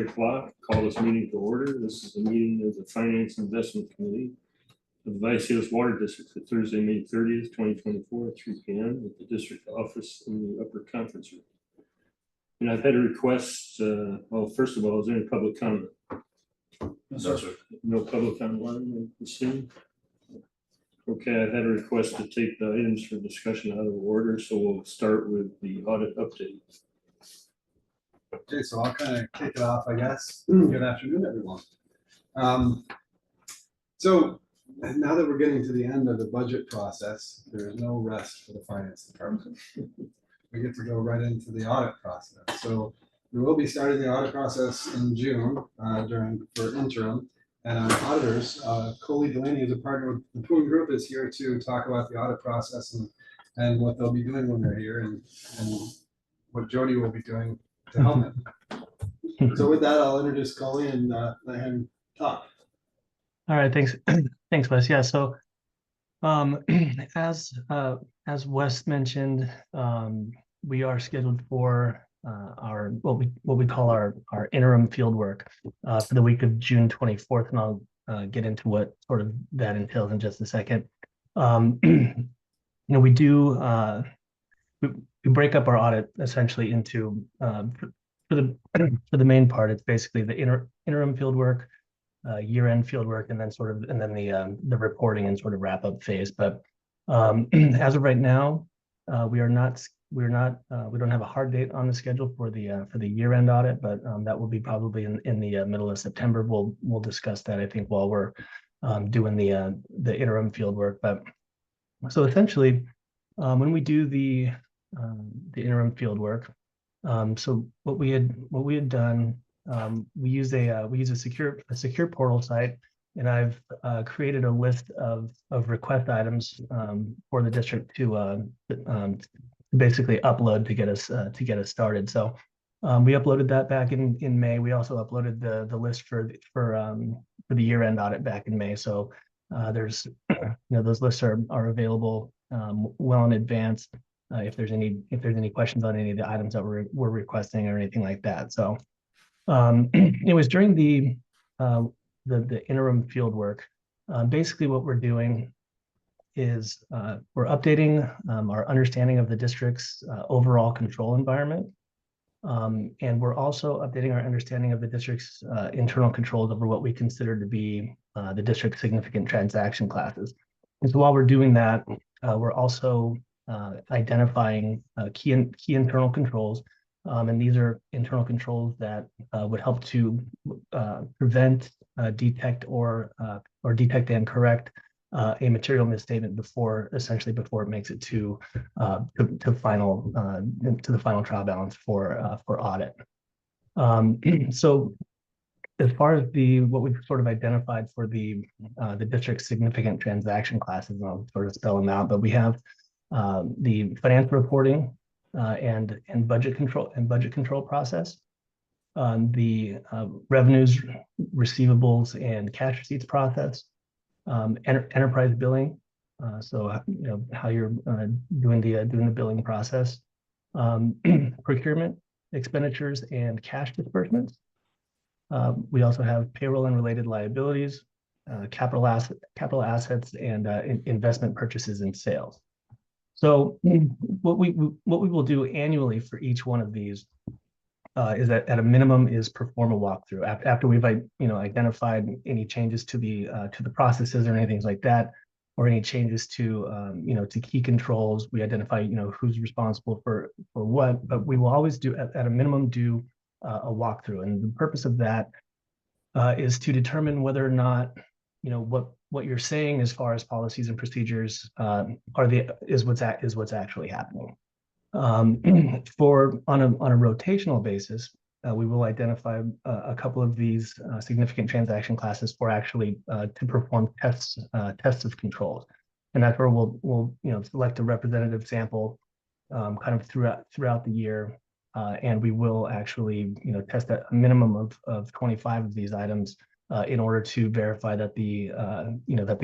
8:00. Call this meeting to order. This is the meeting of the Finance Investment Committee of the Vallecitos Water District for Thursday, May 30th, 2024 at 3 p.m. at the district office in the upper conference room. And I've had a request, well, first of all, is there any public comment? No, sir. No public comment, I assume. Okay, I've had a request to take the items for discussion out of order, so we'll start with the audit update. Okay, so I'll kind of kick it off, I guess. Good afternoon, everyone. So now that we're getting to the end of the budget process, there is no rest for the finance department. We get to go right into the audit process. So we will be starting the audit process in June for interim. And our auditors, Coley Delaney is a partner with the Poon Group, is here to talk about the audit process and what they'll be doing when they're here and what Jody will be doing to help them. So with that, I'll introduce Coley and let him talk. All right, thanks. Thanks, Wes. Yeah, so as Wes mentioned, we are scheduled for our what we call our interim field work for the week of June 24th, and I'll get into what sort of that entails in just a second. We do we break up our audit essentially into for the main part, it's basically the interim field work, year-end field work, and then the reporting and sort of wrap-up phase. But as of right now, we don't have a hard date on the schedule for the year-end audit, but that will be probably in the middle of September. We'll discuss that, I think, while we're doing the interim field work. But so essentially, when we do the interim field work, so what we had done, we use a secure portal site, and I've created a list of request items for the district to basically upload to get us started. So we uploaded that back in May. We also uploaded the list for the year-end audit back in May. So there's those lists are available well in advance if there's any questions on any of the items that we're requesting or anything like that. So it was during the interim field work. Basically, what we're doing is we're updating our understanding of the district's overall control environment, and we're also updating our understanding of the district's internal controls over what we consider to be the district's significant transaction classes. And so while we're doing that, we're also identifying key internal controls, and these are internal controls that would help to prevent, detect, or detect and correct a material misstatement before it makes it to the final trial balance for audit. So as far as what we've sort of identified for the district's significant transaction classes, and I'll sort of spell them out, but we have the financial reporting and budget control process, the revenues, receivables, and cash receipts process, enterprise billing, so how you're doing the billing process, procurement, expenditures, and cash disbursements. We also have payroll and related liabilities, capital assets, and investment purchases and sales. So what we will do annually for each one of these is that at a minimum is perform a walkthrough after we've identified any changes to the processes or anything like that, or any changes to to key controls. We identify who's responsible for what, but we will always do at a minimum do a walkthrough, and the purpose of that is to determine whether or not what you're saying as far as policies and procedures is what's actually happening. On a rotational basis, we will identify a couple of these significant transaction classes for actually to perform tests of controls, and that's where we'll select a representative sample kind of throughout the year, and we will actually test a minimum of 25 of these items in order to verify that the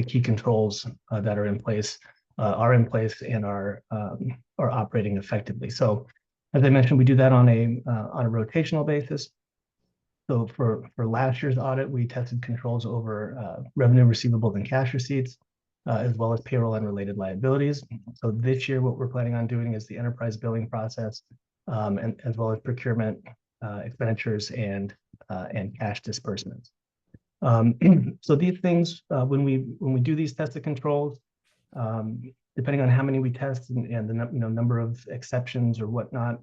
key controls that are in place and are operating effectively. So, as I mentioned, we do that on a rotational basis. So for last year's audit, we tested controls over revenue receivables and cash receipts, as well as payroll and related liabilities. So this year, what we're planning on doing is the enterprise billing process, and as well as procurement expenditures and cash disbursements. So these things, when we do these tested controls, depending on how many we test and the number of exceptions or whatnot,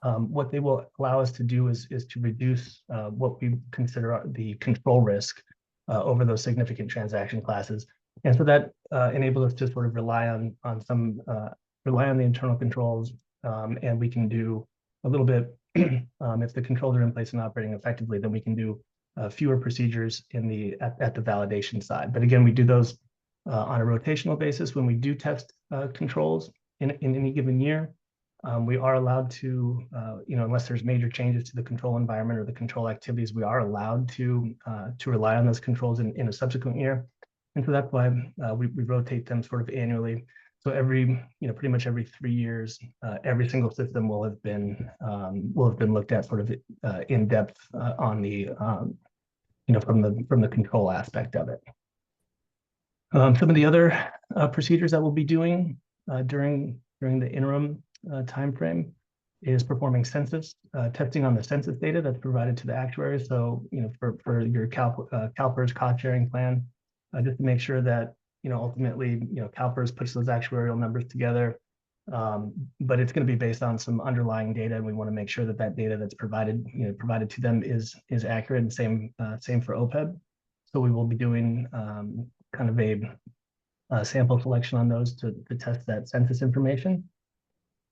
what they will allow us to do is to reduce what we consider the control risk over those significant transaction classes. And so that enables us to sort of rely on the internal controls, and we can do a little bit if the controls are in place and operating effectively, then we can do fewer procedures at the validation side. But again, we do those on a rotational basis when we do test controls in any given year. We are allowed to, unless there's major changes to the control environment or the control activities, we are allowed to rely on those controls in a subsequent year. And so that's why we rotate them sort of annually. So pretty much every 3 years, every single system will have been looked at sort of in depth on the, from the control aspect of it. Some of the other procedures that we'll be doing during the interim timeframe is performing census testing on the census data that's provided to the actuaries. So, for your CalPERS cost sharing plan, just to make sure that, ultimately, CalPERS puts those actuarial numbers together. But it's going to be based on some underlying data, and we want to make sure that that data that's provided to them is accurate, and same for OPEB. So we will be doing kind of a sample selection on those to test that census information.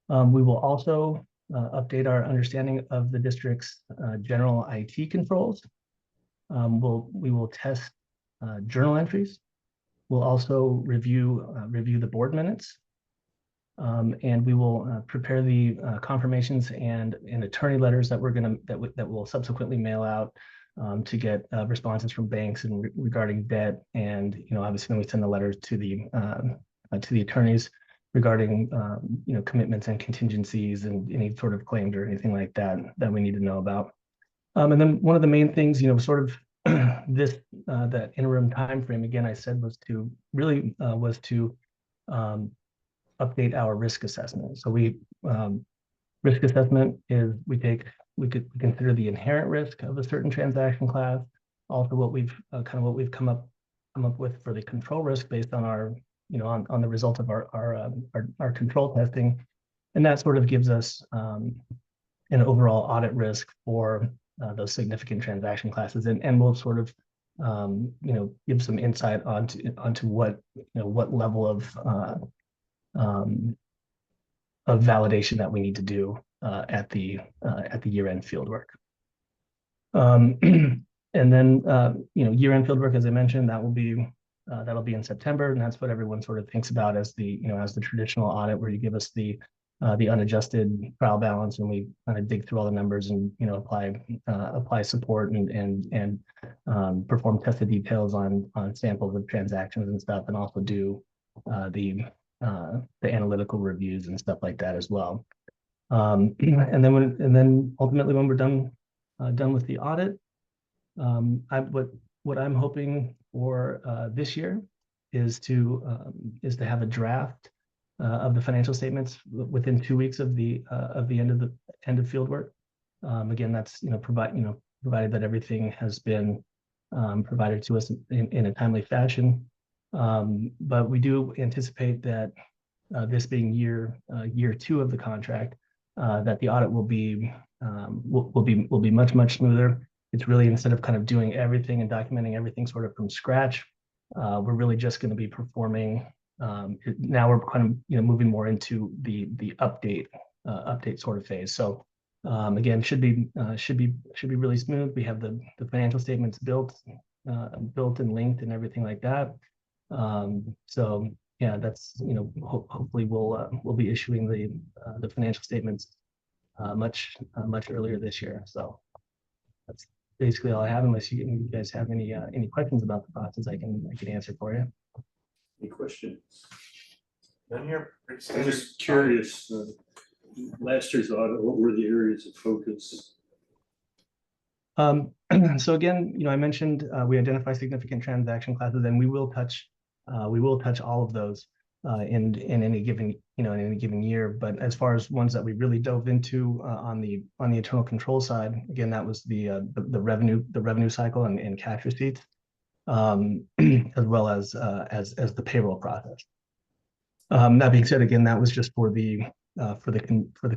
We will also update our understanding of the district's general IT controls. We will test journal entries. We'll also review the board minutes, and we will prepare the confirmations and attorney letters that we'll subsequently mail out to get responses from banks and regarding debt. And obviously, when we send the letters to the attorneys regarding commitments and contingencies and any sort of claims or anything like that we need to know about. And then one of the main things, sort of that interim time frame, again, I said was to really update our risk assessment. So risk assessment is we consider the inherent risk of a certain transaction class, also what we've come up with for the control risk based on our on the result of our control testing, and that sort of gives us an overall audit risk for those significant transaction classes, and we'll sort of give some insight onto what level of validation that we need to do at the year-end fieldwork. And then year-end fieldwork, as I mentioned, that'll be in September, and that's what everyone sort of thinks about as the traditional audit, where you give us the unadjusted trial balance, and we kind of dig through all the numbers and apply support and perform tested details on samples of transactions and stuff, and also do the analytical reviews and stuff like that as well. And then ultimately, when we're done with the audit, what I'm hoping for this year is to have a draft of the financial statements within 2 weeks of the end of field work. Again, that's provided that everything has been provided to us in a timely fashion. But we do anticipate that this being year 2 of the contract, that the audit will be much smoother. It's really, instead of kind of doing everything and documenting everything sort of from scratch, we're really just going to be performing. Now we're kind of moving more into the update sort of phase. So again, should be really smooth. We have the financial statements built and linked and everything like that. So yeah, that's hopefully we'll be issuing the financial statements much earlier this year. So that's basically all I have, unless you guys have any questions about the process. I can answer for you. Any questions? None here. I'm just curious, last year's audit, what were the areas of focus? So again, I mentioned we identify significant transaction classes, and we will touch all of those in any given in any given year. But as far as ones that we really dove into on the internal control side, again, that was the revenue cycle and cash receipts, as well as the payroll process. That being said, again, that was just for the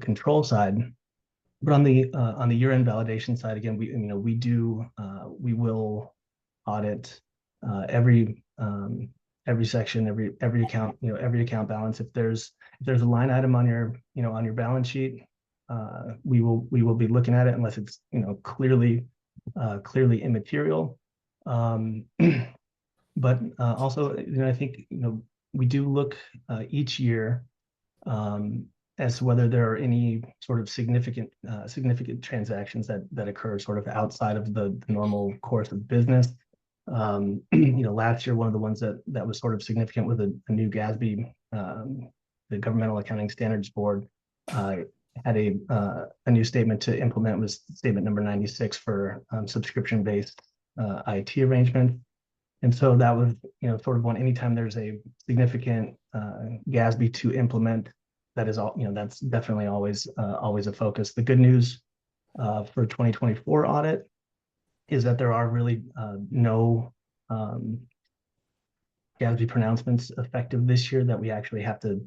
control side. But on the year-end validation side, again, we will audit every section, every account, every account balance. If there's a line item on your balance sheet, we will be looking at it unless it's clearly immaterial. But also, I think we do look each year as to whether there are any sort of significant transactions that occur sort of outside of the normal course of business. Last year, one of the ones that was sort of significant with a new GASB, the Governmental Accounting Standards Board, had a new statement to implement, was statement number 96 for subscription-based IT arrangements. And so that was, sort of one, anytime there's a significant GASB to implement, that is all, that's definitely always a focus. The good news for 2024 audit is that there are really no GASB pronouncements effective this year that we actually have to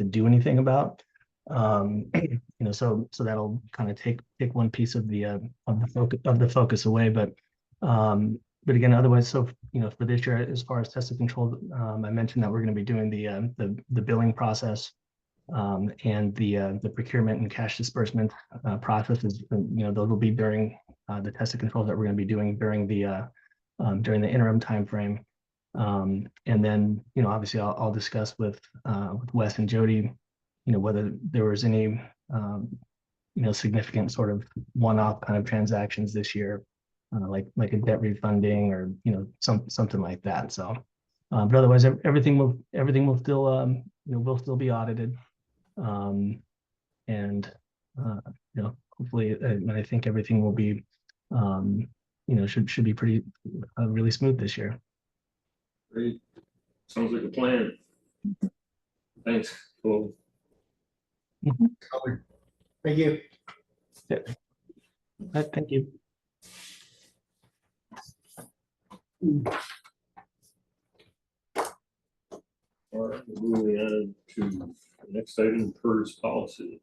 do anything about. So that'll kind of take one piece of the focus away. But again, otherwise, so for this year, as far as tested control, I mentioned that we're going to be doing the billing process and the procurement and cash disbursement processes. Those will be during the tested controls that we're going to be doing during the interim timeframe. And then obviously I'll discuss with Wes and Jody, whether there was any significant sort of one-off kind of transactions this year, like a debt refunding or something like that. So, but otherwise everything will still will still be audited, and hopefully, and I think everything will be should be pretty really smooth this year. Great. Sounds like a plan. Thanks. Cool. Thank you. Thank you. All right, moving on to the next item, PERS policy.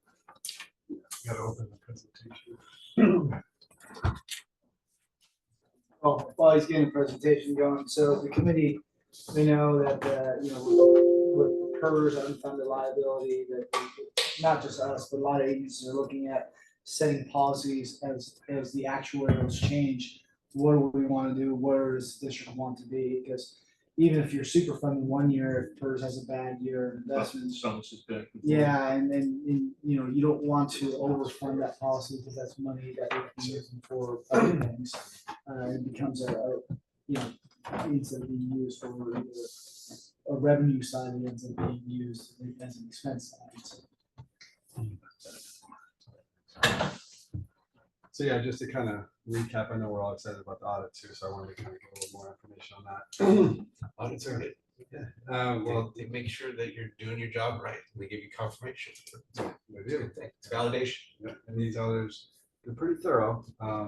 Got to open the presentation. Well, while he's getting the presentation going, so the committee, we know that, with PERS, unfunded liability, that not just us, but a lot of agencies are looking at setting policies as the actuarials change. What do we want to do? Where does the district want to be? Because even if you're super funding one year, if PERS has a bad year, investments. Bounces back and forth. Yeah, and you don't want to overfund that policy because that's money that we can use for other things. It becomes needs to be used for a revenue side, it ends up being used as an expense side. So yeah, just to kind of recap, I know we're all excited about the audit too, so I wanted to kind of get a little more information on that. Audits are good. Well, They make sure that you're doing your job right. They give you confirmation. we do. It's validation. Yeah, and these others, they're pretty thorough.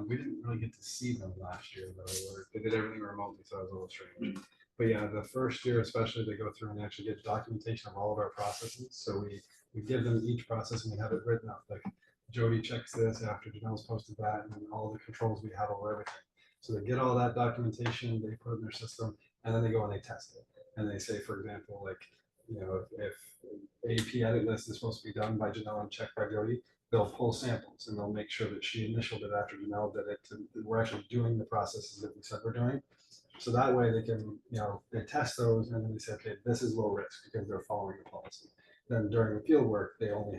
We didn't really get to see them last year though. They did everything remotely, so it was a little strange. But yeah, the first year especially, they go through and actually get documentation of all of our processes. So we give them each process and we have it written up. Like Jody checks this after Janelle's posted that, and then all the controls we have over everything. So they get all that documentation, they put it in their system, and then they go and they test it. And they say, for example, like, if AP edit list is supposed to be done by Janelle and checked by Jody, they'll pull samples and they'll make sure that she initialed it after Janelle did it. We're actually doing the processes that we said we're doing. So that way they can, they test those and then they say, okay, this is low risk because they're following the policy. Then during the field work, they don't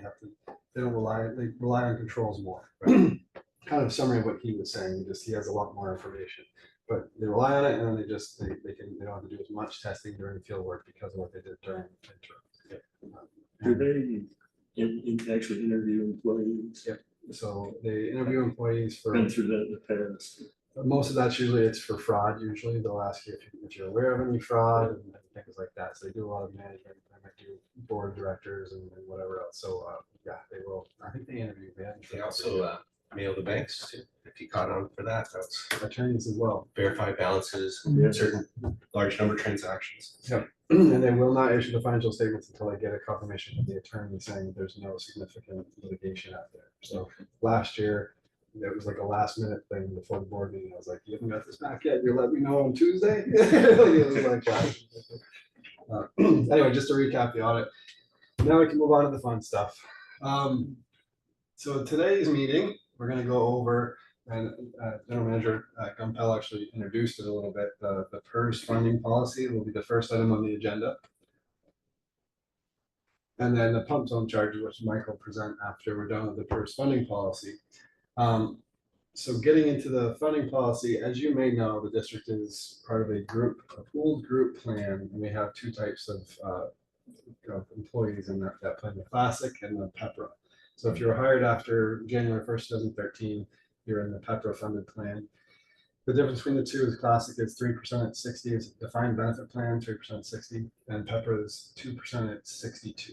rely on controls more. Right? Kind of summary of what he was saying, he has a lot more information. But they rely on it, and then they don't have to do as much testing during field work because of what they did during interim. Do they actually interview employees? Yep. So they interview employees for, Been through that in the past. most of that's usually it's for fraud. Usually they'll ask you if you're aware of any fraud and things like that. So they do a lot of management. They might do board directors and whatever else. So yeah, they will. I think they interview. They also mail the banks too. If you caught on for that, that's attorneys as well. verify balances, Yeah. certain large number of transactions. And they will not issue the financial statements until they get a confirmation from the attorney saying that there's no significant litigation out there. So last year, it was like a last minute thing before the board meeting. I was like, you haven't got this back yet. You'll let me know on Tuesday. It was like that. Anyway, just to recap the audit. Now we can move on to the fun stuff. So today's meeting, we're going to go over, and General Manager Gumpel actually introduced it a little bit. The PERS funding policy will be the first item on the agenda. And then the pump zone charges, which Mike will present after we're done with the PERS funding policy. So getting into the funding policy, as you may know, the district is part of a pooled group plan, and we have two types of employees in that plan, the Classic and the PEPRA. So if you were hired after January 1st, 2013, you're in the PEPRA funded plan. The difference between the two is Classic is 3% at 60, is a defined benefit plan, 3% at 60, and PEPRA is 2% at 62.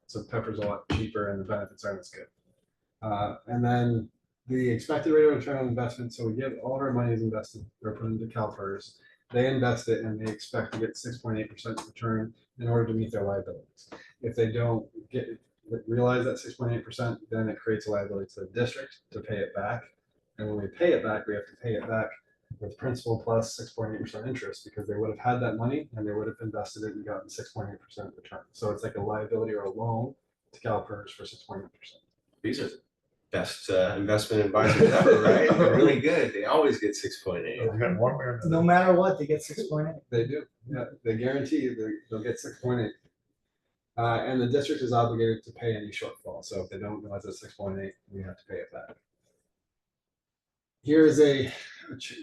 So PEPRA is a lot cheaper and the benefits aren't as good. And then the expected rate of return on investment. So we get all of our money is invested or put into CalPERS. They invest it and they expect to get 6.8% return in order to meet their liabilities. If they don't realize that 6.8%, then it creates a liability to the district to pay it back. And when we pay it back, we have to pay it back with principal plus 6.8% interest because they would have had that money and they would have invested it and gotten 6.8% return. So it's like a liability or a loan to CalPERS for 6.8%. These are the best investment advisors ever, right? They're really good. They always get 6.8. No matter what, they get 6.8. They do. Yeah, they guarantee you they'll get 6.8. And the district is obligated to pay any shortfall. So if they don't realize it's 6.8, we have to pay it back. Here is a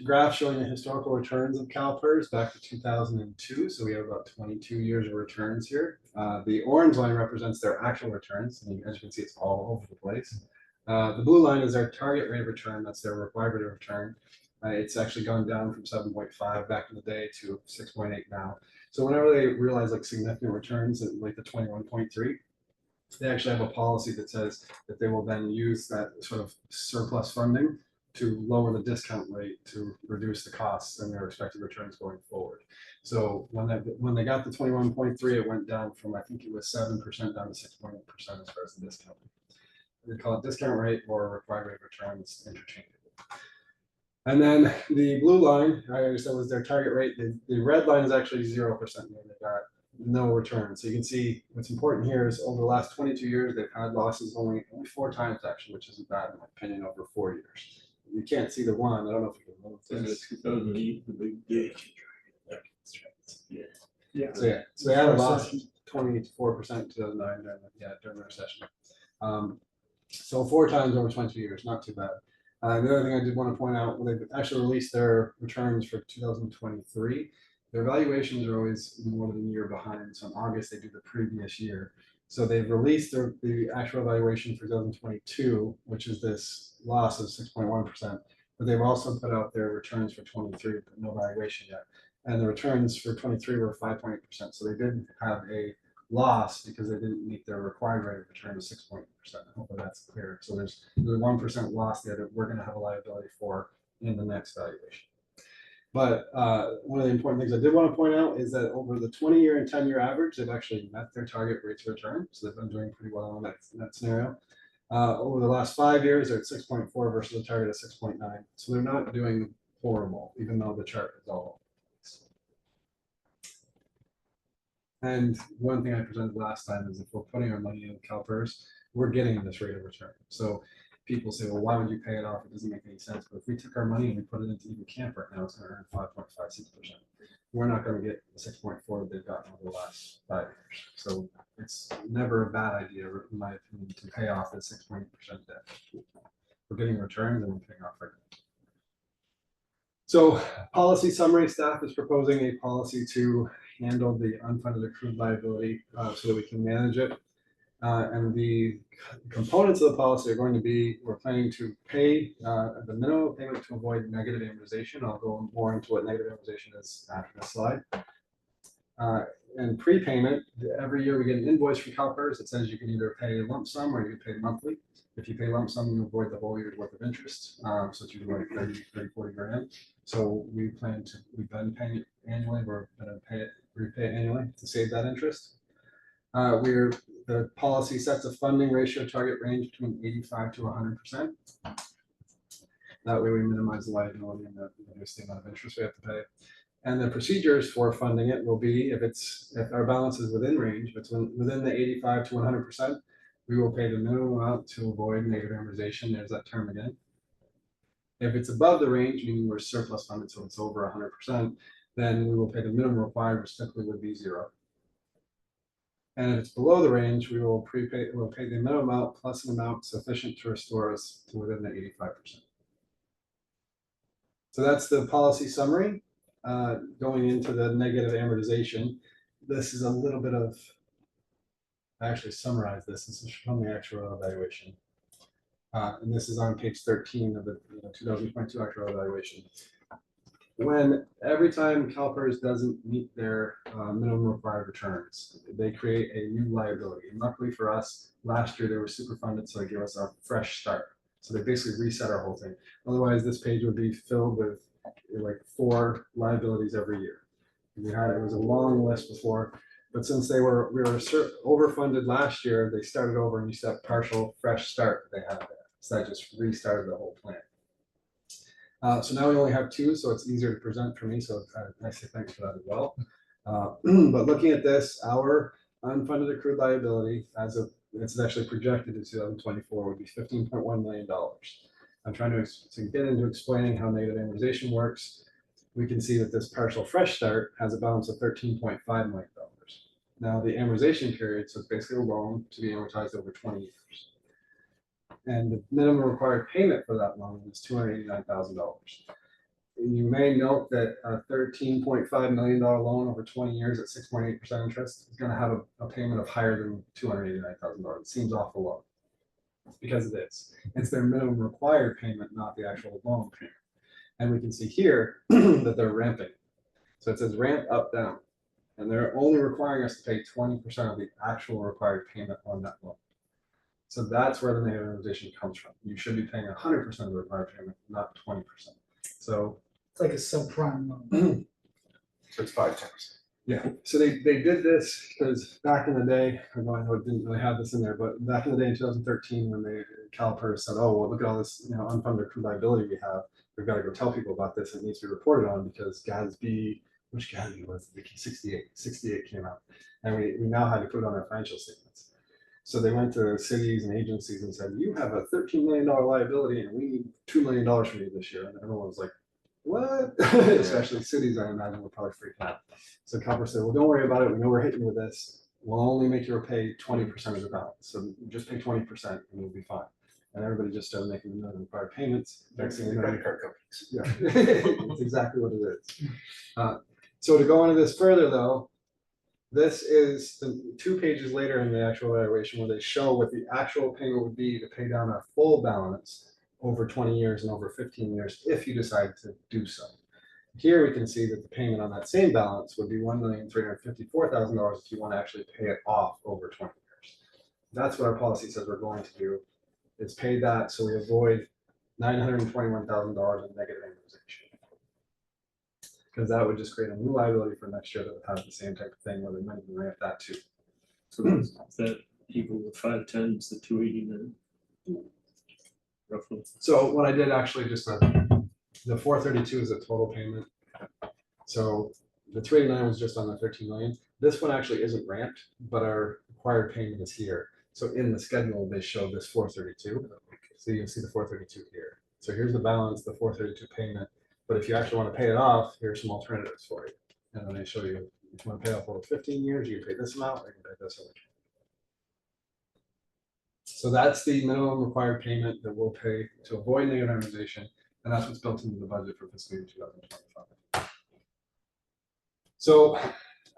graph showing the historical returns of CalPERS back to 2002. So we have about 22 years of returns here. The orange line represents their actual returns. And as you can see, it's all over the place. The blue line is their target rate of return. That's their required rate of return. It's actually gone down from 7.5 back in the day to 6.8 now. So whenever they realize like significant returns at like the 21.3, they actually have a policy that says that they will then use that sort of surplus funding to lower the discount rate to reduce the costs and their expected returns going forward. So when they got the 21.3, it went down from, I think it was 7% down to 6.8% as far as the discount. They call it discount rate or required rate of return. It's interchangeable. And then the blue line, I said, was their target rate. The red line is actually 0%. They got no return. So you can see what's important here is over the last 22 years, they've had losses only 4 times actually, which isn't bad in my opinion over 4 years. You can't see the one. I don't know if you can move this. 2008, the big day. Yeah. So they had a loss 24% in 2009 during the recession. So 4 times over 22 years, not too bad. The other thing I did want to point out, they've actually released their returns for 2023. Their valuations are always more than a year behind. So in August, they do the previous year. So they've released the actual valuation for 2022, which is this loss of 6.1%. But they've also put out their returns for 23, but no valuation yet. And the returns for 23 were 5.8%. So they did have a loss because they didn't meet their required rate of return of 6.8%. Hopefully that's clear. So there's a 1% loss there that we're going to have a liability for in the next valuation. But one of the important things I did want to point out is that over the 20-year and 10-year average, they've actually met their target rates of return. So they've been doing pretty well in that scenario. Over the last 5 years, they're at 6.4 versus a target of 6.9. So they're not doing horrible, even though the chart is all. And one thing I presented last time is if we're putting our money in CalPERS, we're getting this rate of return. So people say, well, why would you pay it off? It doesn't make any sense. But if we took our money and we put it into even camp right now, it's going to earn 5.56%. We're not going to get the 6.4 that they've gotten over the last 5 years. So it's never a bad idea, in my opinion, to pay off the 6.8% debt. We're getting returns and we're paying off right now. So policy summary, staff is proposing a policy to handle the unfunded accrued liability so that we can manage it. And the components of the policy are going to be, we're planning to pay the minimum payment to avoid negative amortization. I'll go more into what negative amortization is after this slide. And prepayment, every year we get an invoice from CalPERS that says you can either pay a lump sum or you can pay monthly. If you pay lump sum, you avoid the whole year's worth of interest. So it's usually like 40 grand. So we've been paying it annually. We're going to repay it annually to save that interest. The policy sets a funding ratio target range between 85 to 100%. That way we minimize the liability and reduce the amount of interest we have to pay. And the procedures for funding it will be, if our balance is within range, if it's within the 85 to 100%, we will pay the minimum amount to avoid negative amortization. There's that term again. If it's above the range, meaning we're surplus funded, so it's over 100%, then we will pay the minimum required, which typically would be 0. And if it's below the range, we'll pay the minimum amount plus an amount sufficient to restore us to within the 85%. So that's the policy summary. Going into the negative amortization, this is a little bit of, I actually summarized this. This is from the actuarial evaluation. And this is on page 13 of the 2022 actuarial evaluation. Every time CalPERS doesn't meet their minimum required returns, they create a new liability. And luckily for us, last year they were super funded, so they gave us a fresh start. So they basically reset our whole thing. Otherwise, this page would be filled with like 4 liabilities every year. It was a long list before, but since we were overfunded last year, they started over and you set partial fresh start they had there. So that just restarted the whole plan. So now we only have 2, so it's easier to present for me. So I say thanks for that as well. But looking at this, our unfunded accrued liability, as of it's actually projected in 2024, would be $15.1 million. I'm trying to get into explaining how negative amortization works. We can see that this partial fresh start has a balance of $13.5 million. Now the amortization period, so it's basically a loan to be amortized over 20 years. And the minimum required payment for that loan is $289,000. You may note that a $13.5 million loan over 20 years at 6.8% interest is going to have a payment of higher than $289,000. It seems awful low. It's because it is. It's their minimum required payment, not the actual loan payment. And we can see here that they're ramping. So it says ramp up, down. And they're only requiring us to pay 20% of the actual required payment on that loan. So that's where the negative amortization comes from. You should be paying 100% of the required payment, not 20%. So It's like a subprime loan. So it's 5 times. yeah, so they did this because back in the day, I know it didn't really have this in there, but back in the day in 2013, when CalPERS said, oh, well, look at all this unfunded accrued liability we have. We've got to go tell people about this. It needs to be reported on because GASB, which GASB was it? 68 came out. And we now had to put it on our financial statements. So they went to cities and agencies and said, you have a $13 million liability and we need $2 million from you this year. And everyone was like, what? Especially cities, I imagine, were probably freaking out. So CalPERS said, well, don't worry about it. We know we're hitting you with this. We'll only make you pay 20% of the balance. So just pay 20% and you'll be fine. And everybody just started making the minimum required payments. Next thing, the credit card companies. Yeah, it's exactly what it is. So to go into this further, though, this is the 2 pages later in the actual evaluation where they show what the actual payment would be to pay down our full balance over 20 years and over 15 years if you decide to do so. Here we can see that the payment on that same balance would be $1,354,000 if you want to actually pay it off over 20 years. That's what our policy says we're going to do, is pay that so we avoid $921,000 in negative amortization. Because that would just create a new liability for next year that would have the same type of thing where they might even ramp that too. So is that equal to 5 times the 289? Roughly. So what I did actually just the 432 is a total payment. So the 289 was just on the 13 million. This one actually isn't ramped, but our required payment is here. So in the schedule, they show this 432. So you can see the 432 here. So here's the balance, the 432 payment. But if you actually want to pay it off, here's some alternatives for you. And then they show you if you want to pay off over 15 years, you can pay this amount, or you can pay this amount. So that's the minimum required payment that we'll pay to avoid negative amortization. And that's what's built into the budget for fiscal year 2025. So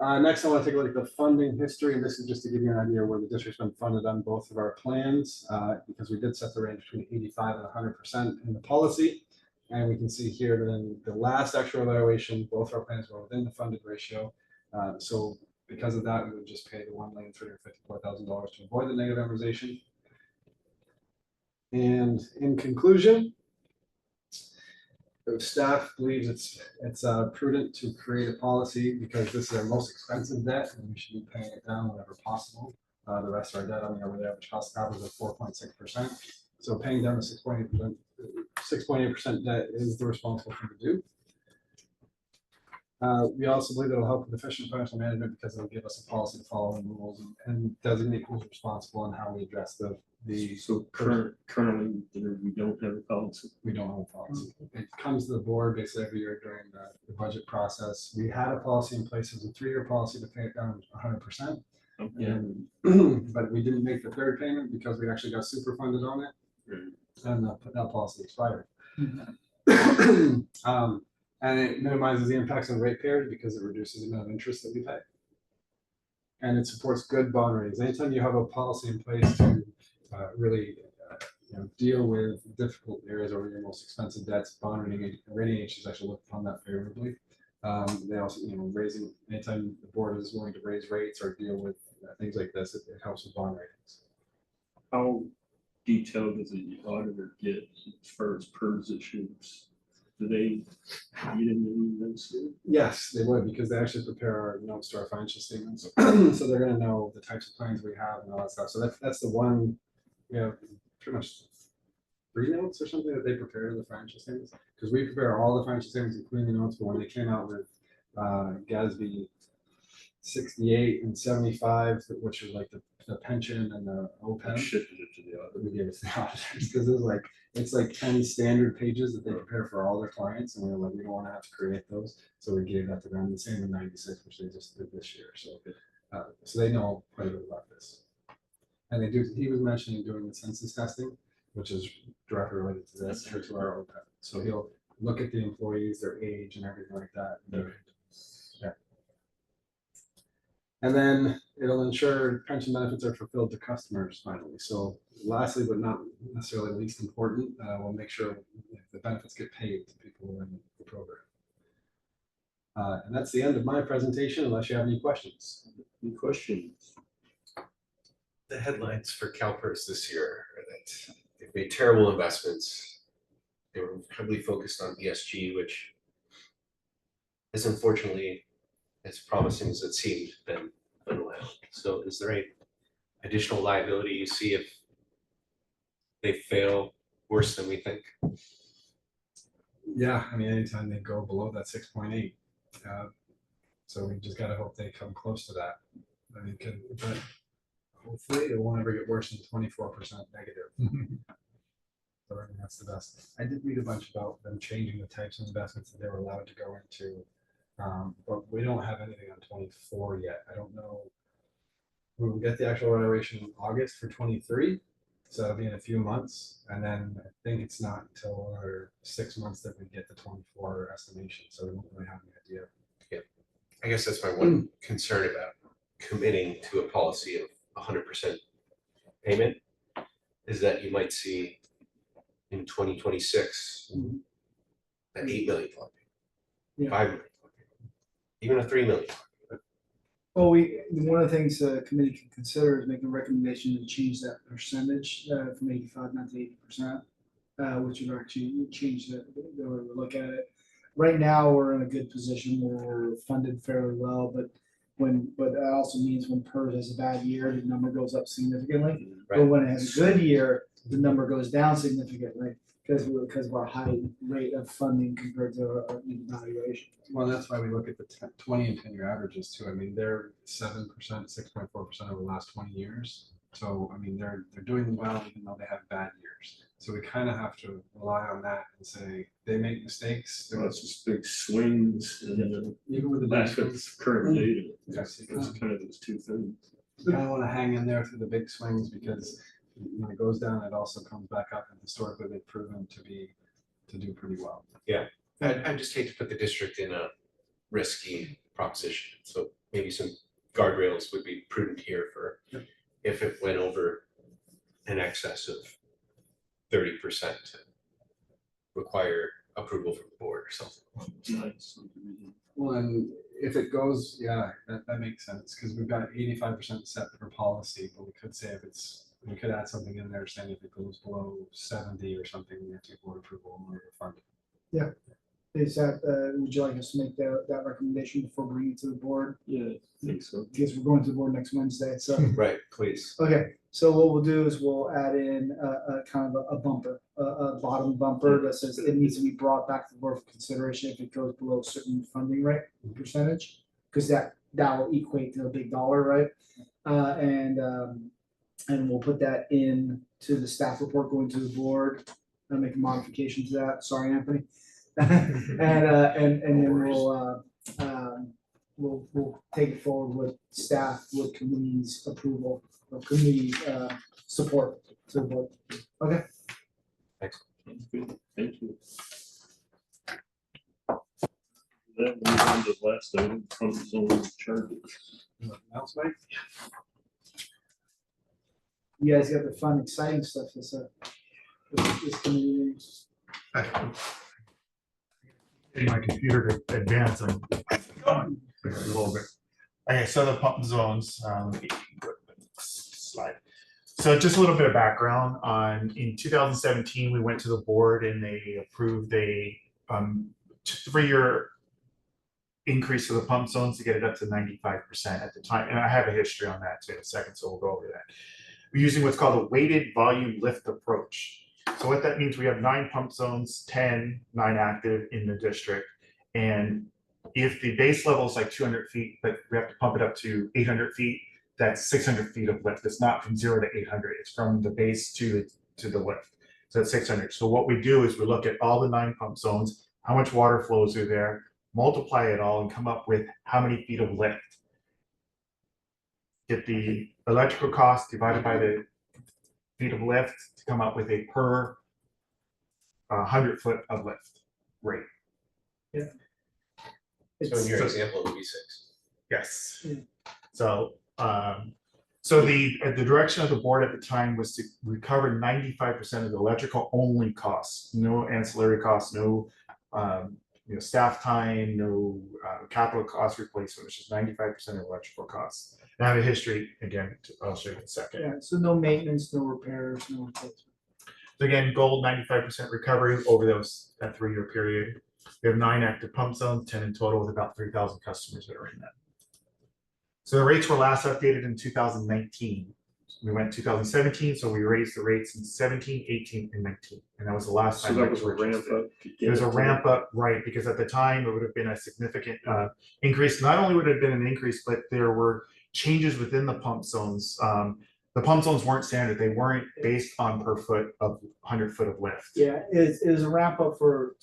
Next, I want to take a look at the funding history, and this is just to give you an idea where the district's been funded on both of our plans, because we did set the range between 85 and 100% in the policy. And we can see here that in the last actual evaluation, both our plans were within the funded ratio. So because of that, we would just pay the $1,354,000 to avoid the negative amortization. And in conclusion, the staff believes it's prudent to create a policy because this is our most expensive debt and we should be paying it down whenever possible. The rest of our debt on the average cost of capital is 4.6%. So paying down the 6.8% debt is the responsible thing to do. We also believe it'll help with efficient financial management because it'll give us a policy to follow and rules and designate who's responsible and how we address the. So currently, we don't have a policy. We don't have a policy. It comes to the board basically every year during the budget process. We had a policy in place as a 3-year policy to pay it down 100%. Yeah. But we didn't make the third payment because we actually got super funded on it. And that policy expired. And it minimizes the impacts on ratepayers because it reduces the amount of interest that we pay. And it supports good bond ratings. Anytime you have a policy in place to really deal with difficult areas or your most expensive debts, bond rating agencies actually look upon that favorably. They also, raising, anytime the board is willing to raise rates or deal with things like this, it helps with bond ratings. How detailed does the auditor get as far as PERS issues? Do they get into those? Yes, they would, because they actually prepare our notes to our financial statements. So they're gonna know the types of plans we have and all that stuff. So that's the one, pretty much 3 notes or something that they prepare the financial statements. Because we prepare all the financial statements, including the notes, but when they came out with GASB 68 and 75, which is like the pension and the OPEB. Shifted it to the auditor. We gave it to the auditors because it's like 10 standard pages that they prepare for all their clients, and we were like, we don't want to have to create those, so we gave that to them. The same in 96, which they just did this year. So, so they know quite a bit about this, and they do. He was mentioning doing the census testing, which is directly related to this or to our OPEB. So he'll look at the employees, their age, and everything like that. And then it'll ensure pension benefits are fulfilled to customers finally. So lastly, but not necessarily least important, we'll make sure the benefits get paid to people who are in the program. And that's the end of my presentation, unless you have any questions. Any questions? The headlines for CalPERS this year are that they've made terrible investments. They were heavily focused on ESG, which is unfortunately as promising as it seemed been unwound. So is there any additional liability you see if they fail worse than we think? Yeah, I mean, anytime they go below that 6.8. So we just gotta hope they come close to that. I mean, but hopefully it won't ever get worse than 24% negative. So I mean, that's the best. I did read a bunch about them changing the types of investments that they were allowed to go into. But we don't have anything on 24 yet. I don't know. We will get the actual valuation in August for 23. So that'll be in a few months. And then I think it's not until another 6 months that we get the 24 estimation. So we won't really have any idea. Yeah. I guess that's my one concern about committing to a policy of 100% payment is that you might see in 2026 an 8 million flood, Yeah. 5 million, even a 3 million. Well, one of the things the committee can consider is making a recommendation to change that percentage from 85 not to 80%, which would actually change the way we look at it. Right now, we're in a good position where we're funded fairly well, but that also means when PERS has a bad year, the number goes up significantly. Right. But when it has a good year, the number goes down significantly because of our high rate of funding compared to our evaluation. Well, that's why we look at the 20 and 10-year averages too. I mean, they're 7%, 6.4% over the last 20 years. So, I mean, they're doing well even though they have bad years. So we kind of have to rely on that and say they make mistakes. Well, it's just big swings and Even with the lack of current data. Yes. It's kind of those two things. You kind of want to hang in there through the big swings because when it goes down, it also comes back up, and historically they've proven to do pretty well. I just hate to put the district in a risky proposition. So maybe some guardrails would be prudent here for if it went over in excess of 30% to require approval from the board or something. Nice. Well, and if it goes, yeah, that makes sense, because we've got 85% set for policy, but we could say if it's, we could add something in there saying if it goes below 70 or something, we have to get board approval or refund. Is that, would you like us to make that recommendation before bringing it to the board? Yeah, I think so. Because we're going to the board next Wednesday, so. Right, please. Okay, so what we'll do is we'll add in a kind of a bumper, a bottom bumper that says it needs to be brought back to the board for consideration if it goes below a certain funding rate percentage. Because that will equate to a big dollar, right? And we'll put that in to the staff report going to the board. I'll make a modification to that. Sorry, Anthony. And then we'll take it forward with staff, with committee's approval, or committee support to the board. Okay, Sounds good. Thank you. That moves on to the last item, front zone charges. Else, Mike? you guys got the fun, exciting stuff this committee. Getting my computer to advance and going a little bit. Okay, so the pump zones, slide. So just a little bit of background on, in 2017, we went to the board and they approved a 3-year increase for the pump zones to get it up to 95% at the time. And I have a history on that too in a second, so we'll go over that. We're using what's called a weighted volume lift approach. So what that means, we have 9 pump zones, 9 active in the district. And if the base level is like 200 feet, but we have to pump it up to 800 feet, that's 600 feet of lift. It's not from 0 to 800, it's from the base to the lift. So that's 600. So what we do is we look at all the 9 pump zones, how much water flows are there, multiply it all and come up with how many feet of lift. Get the electrical cost divided by the feet of lift to come up with a per 100 foot of lift rate. So in It's, your example, it would be 6. Yes. Mm. So, so the direction of the board at the time was to recover 95% of the electrical only costs, no ancillary costs, no staff time, no capital cost replacement, which is 95% of electrical costs. And I have a history again. I'll show you in a second. yeah, so no maintenance, no repairs, no replacement. So again, gold 95% recovery over that 3-year period. We have 9 active pump zones, 10 in total, with about 3,000 customers that are in that. So the rates were last updated in 2019. We went 2017, so we raised the rates in 17, 18, and 19. And that was the last So time. that was a ramp up. It was a ramp up, right, because at the time it would have been a significant increase. Not only would it have been an increase, but there were changes within the pump zones. The pump zones weren't standard. They weren't based on per foot of 100 foot of lift. Yeah, it was a ramp up for,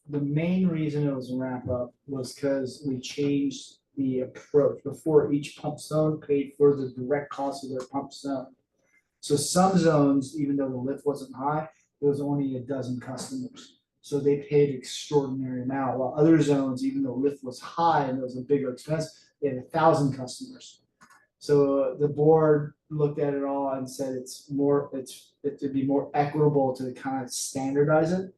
the main reason it was a ramp up was because we changed the approach. Before, each pump zone paid for the direct cost of their pump zone. So some zones, even though the lift wasn't high, there was only a dozen customers. So they paid an extraordinary amount, while other zones, even though lift was high and it was a bigger expense, they had 1,000 customers. So the board looked at it all and said it'd be more equitable to kind of standardize it.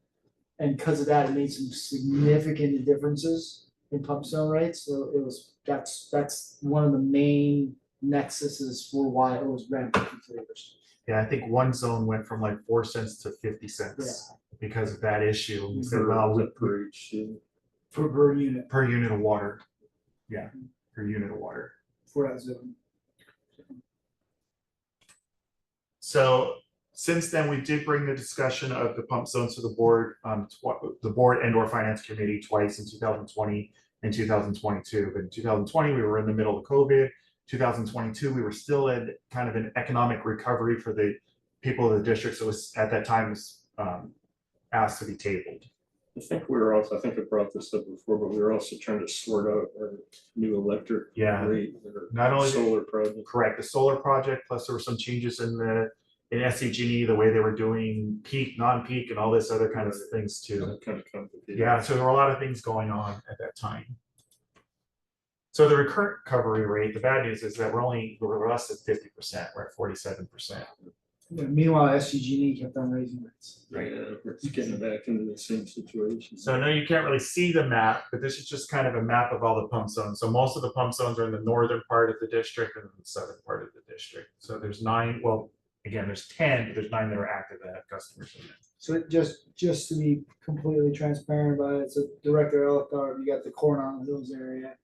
And because of that, it made some significant differences in pump zone rates. So that's one of the main nexuses for why it was ramped up to 3%. Yeah, I think one zone went from like 4 cents to 50 cents because of that issue. We said, well, Per each, per unit per unit of water. Yeah, per unit of water. for that zone. So since then, we did bring the discussion of the pump zones to the board, the board and/or finance committee twice in 2020 and 2022. But in 2020, we were in the middle of COVID. 2022, we were still in kind of an economic recovery for the people of the district. So it was, at that time, was asked to be tabled. I think I brought this up before, but we were also trying to sort out our new electric rate. Not only solar project. Correct, the solar project, plus there were some changes in SCG&E, the way they were doing peak, non-peak, and all this other kind of things too. Kind of complicated. Yeah, so there were a lot of things going on at that time. So the recurrent recovery rate, the bad news is that we're less than 50%, we're at 47%. Yeah, meanwhile, SDG&E kept on raising rates. Right. Yeah, we're getting back into the same situation. So no, you can't really see the map, but this is just kind of a map of all the pump zones. So most of the pump zones are in the northern part of the district and the southern part of the district. So there's 9, well, again, there's 10, but there's 9 that are active that have customers in it. So it just to be completely transparent about it, so Director Elthar, you got the Coronado Hills area,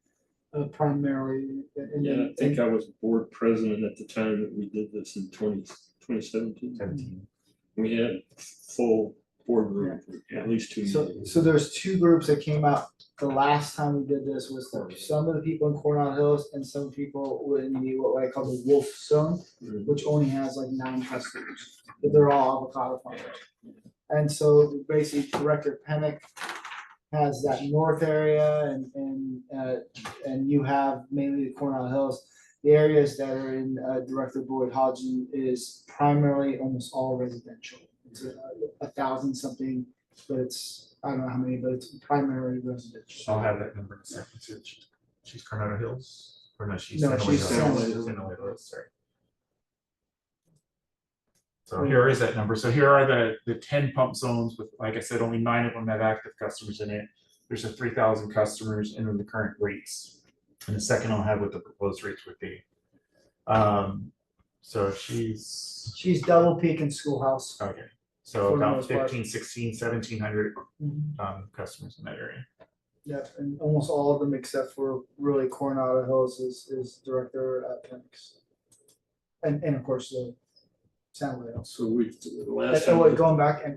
primarily. And Yeah, I then- think I was board president at the time that we did this in 2017. 17. We had full boardroom for at least 2 So, meetings. so there's 2 groups that came out the last time we did this was some of the people in Coronado Hills and some people in the what I call the Wolf Zone, Mhm. which only has like 9 customers, but they're all avocado farmers. And so basically Director Pennick has that north area and you have mainly the Coronado Hills. The areas that are in Director Boyd Hodgson is primarily almost all residential. It's 1,000 something, but it's, I don't know how many, but it's primarily residential. I'll have that number in a second. So she's Coronado Hills, or no, she's No, San she's Luis San Hills. Luis. San Luis Hills, sorry. So here is that number. So here are the 10 pump zones with, like I said, only 9 of them have active customers in it. There's a 3,000 customers and then the current rates. And the second I'll have what the proposed rates would be. So She's Double Peak and Schoolhouse. okay. So For the about most part. 15, 16, 1,700 Mhm. customers in that area. Yep, and almost all of them except for really Coronado Hills is Director Pennick's. And of course the San Luis. So the last And time. going back and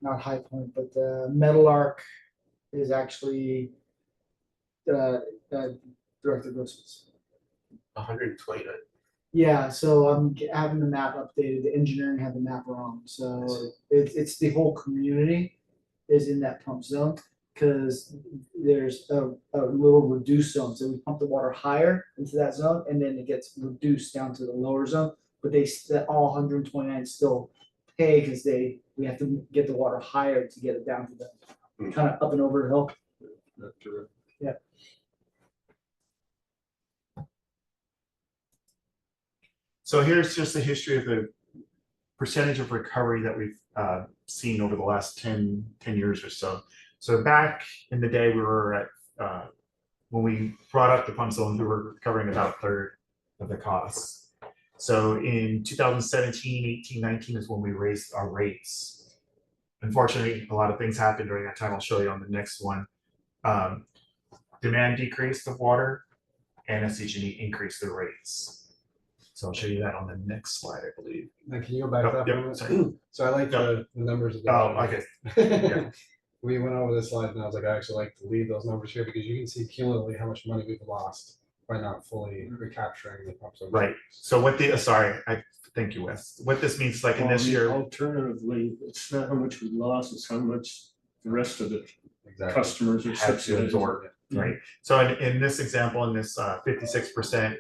not High Point, but the Metal Arc is actually Director Grossman's. 129. Yeah, so I'm having the map updated. The engineering had the map wrong, so it's the whole community is in that pump zone because there's a little reduced zone. So we pump the water higher into that zone, and then it gets reduced down to the lower zone. But all 129 still pay because we have to get the water higher to get it down to them, kind of up and over the hill. Yeah. So here's just the history of the percentage of recovery that we've seen over the last 10 years or so. So back in the day, we were at, when we brought up the pump zone, we were recovering about 1/3 of the costs. So in 2017, 18, 19 is when we raised our rates. Unfortunately, a lot of things happened during that time. I'll show you on the next one. Demand decreased of water and SDG&E increased their rates. So I'll show you that on the next slide, I believe. Now, can you go back Oh, up? yep, a minute? sorry. So I like the numbers. Of the Oh, okay. Yeah. We went over this slide and I was like, I actually like to leave those numbers here because you can see cumulatively how much money we've lost by not fully recapturing the pump zone. Right. So what the, sorry, thank you, Wes. What this means is like in this year, Alternatively, it's not how much we lost, it's how much the rest of the Exactly. customers are had to subsidizing. absorb, right? So in this example, in this 56%,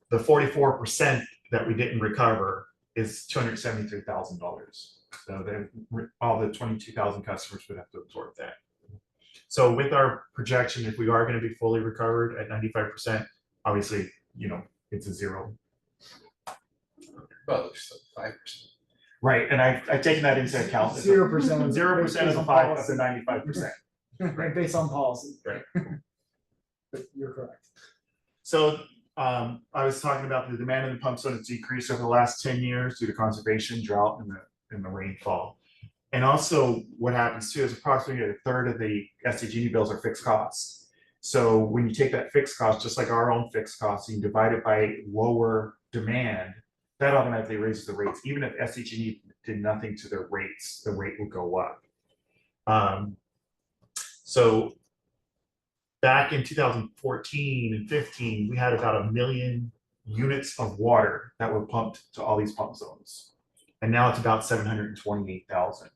the 44% that we didn't recover is $273,000. So all the 22,000 customers would have to absorb that. So with our projection, if we are going to be fully recovered at 95%, obviously, it's a 0. Well, there's still 5%. Right, and I've taken that into account. 0% of 0% of the 5 of the 95%. Right, based on policy. Right. But you're correct. So I was talking about the demand in the pump zone has decreased over the last 10 years due to conservation, drought, and the rainfall. And also what happens too is approximately 1/3 of the SDG&E bills are fixed costs. So when you take that fixed cost, just like our own fixed costs, and you divide it by lower demand, that automatically raises the rates. Even if SDG&E did nothing to their rates, the rate would go up. So back in 2014 and 15, we had about 1 million units of water that were pumped to all these pump zones. And now it's about 728,000.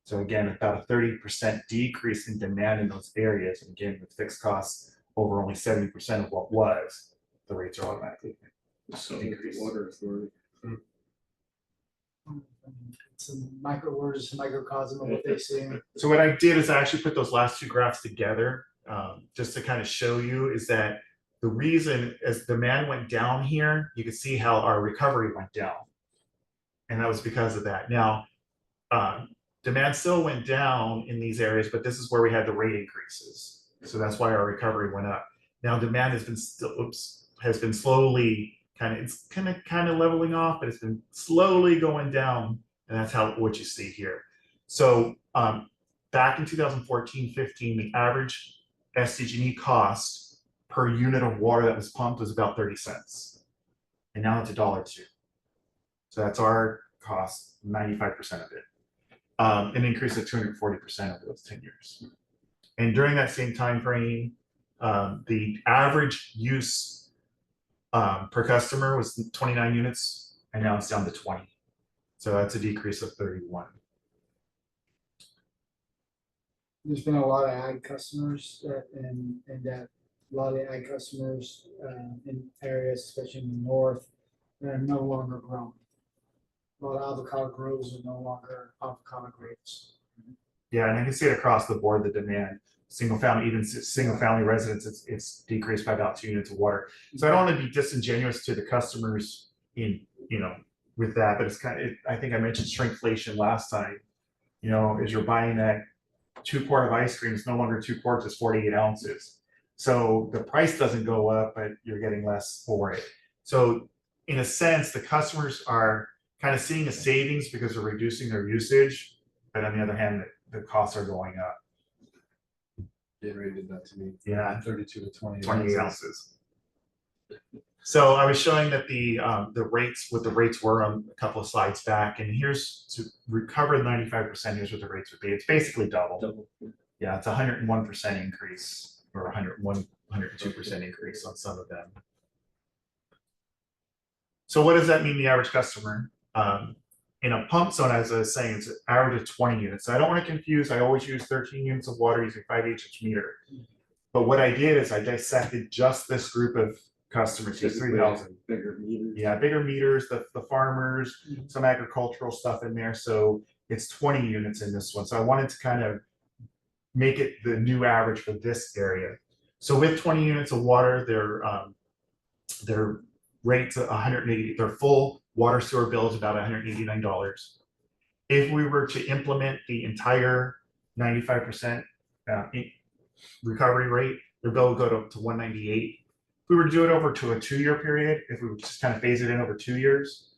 So again, about a 30% decrease in demand in those areas. And again, with fixed costs over only 70% of what was, the rates are automatically So decreased. water authority. It's a microcosm of what they see. So what I did is I actually put those last 2 graphs together just to kind of show you, is that the reason as demand went down here, you can see how our recovery went down. And that was because of that. Now, demand still went down in these areas, but this is where we had the rate increases. So that's why our recovery went up. Now demand has been slowly it's kind of leveling off, but it's been slowly going down, and that's what you see here. So back in 2014-15, the average SDG&E cost per unit of water that was pumped was about 30 cents, and now it's $1.02. So that's our cost, 95% of it. An increase of 240% over those 10 years. And during that same time frame, the average use per customer was 29 units, and now it's down to 20. So that's a decrease of 31. There's been a lot of ag customers and that a lot of ag customers in areas, especially in the north, that are no longer grown. A lot of avocado groves are no longer avocado grapes. Yeah, and I can see it across the board, the demand. Single family residents, it's decreased by about 2 units of water. So I don't want to be disingenuous to the customers with that, but it's I think I mentioned shrinkflation last time. As you're buying that 2 quart of ice cream, it's no longer 2 quarts, it's 48 ounces. So the price doesn't go up, but you're getting less for it. So in a sense, the customers are kind of seeing a savings because they're reducing their usage, but on the other hand, the costs are going up. Gatorade did that to me. Yeah, 32 to 28 ounces. So I was showing that the what the rates were on a couple of slides back, and here's to recover the 95%. Here's what the rates would be. It's basically double. Yeah, it's 101% increase, or 102% increase on some of them. So what does that mean, the average customer? In a pump zone, as I was saying, it's an average of 20 units. So I don't want to confuse. I always use 13 units of water using 5/8 inch meter. But what I did is I dissected just this group of customers, these 3,000. Bigger meters. Yeah, bigger meters, the farmers, some agricultural stuff in there. So it's 20 units in this one. So I wanted to kind of make it the new average for this area. So with 20 units of water, their rates 180. Their full water sewer bill is about $189. If we were to implement the entire 95% recovery rate, their bill would go to $198. If we were to do it over to a 2-year period, if we would just kind of phase it in over 2 years,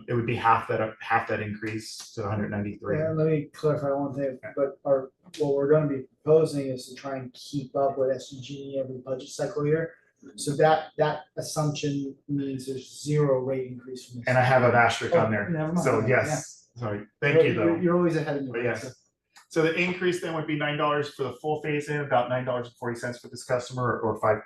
it would be half that increase to 193. Yeah, let me clarify one thing, but what we're going to be proposing is to try and keep up with SDG every budget cycle year. So that assumption means there's 0 rate increase from this. And I have an asterisk on there. Never mind. So yes, sorry, thank you though. You're always ahead of me. But yes. So the increase then would be $9 for the full phase in, about $9.40 for this customer, or 5%.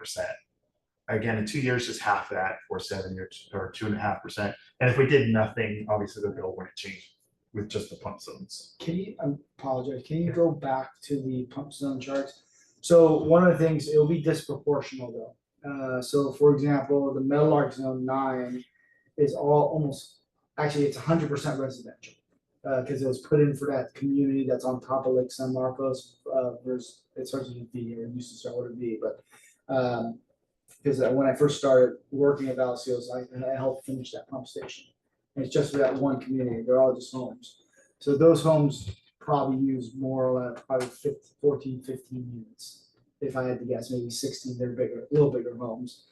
Again, in 2 years, just half that, or 7 years, or 2.5%. And if we did nothing, obviously the bill wouldn't change with just the pump zones. Can you, I apologize, can you go back to the pump zone charts? So one of the things, it'll be disproportional though. So for example, the Meadowlark Zone 9 is actually it's 100% residential. Because it was put in for that community that's on top of Lake San Marcos. It starts with a V, or it used to start with a V, but because when I first started working at Vallecitos, I helped finish that pump station. And it's just for that one community. They're all just homes. So those homes probably use more or less probably 14, 15 units. If I had to guess, maybe 16. They're bigger, a little bigger homes.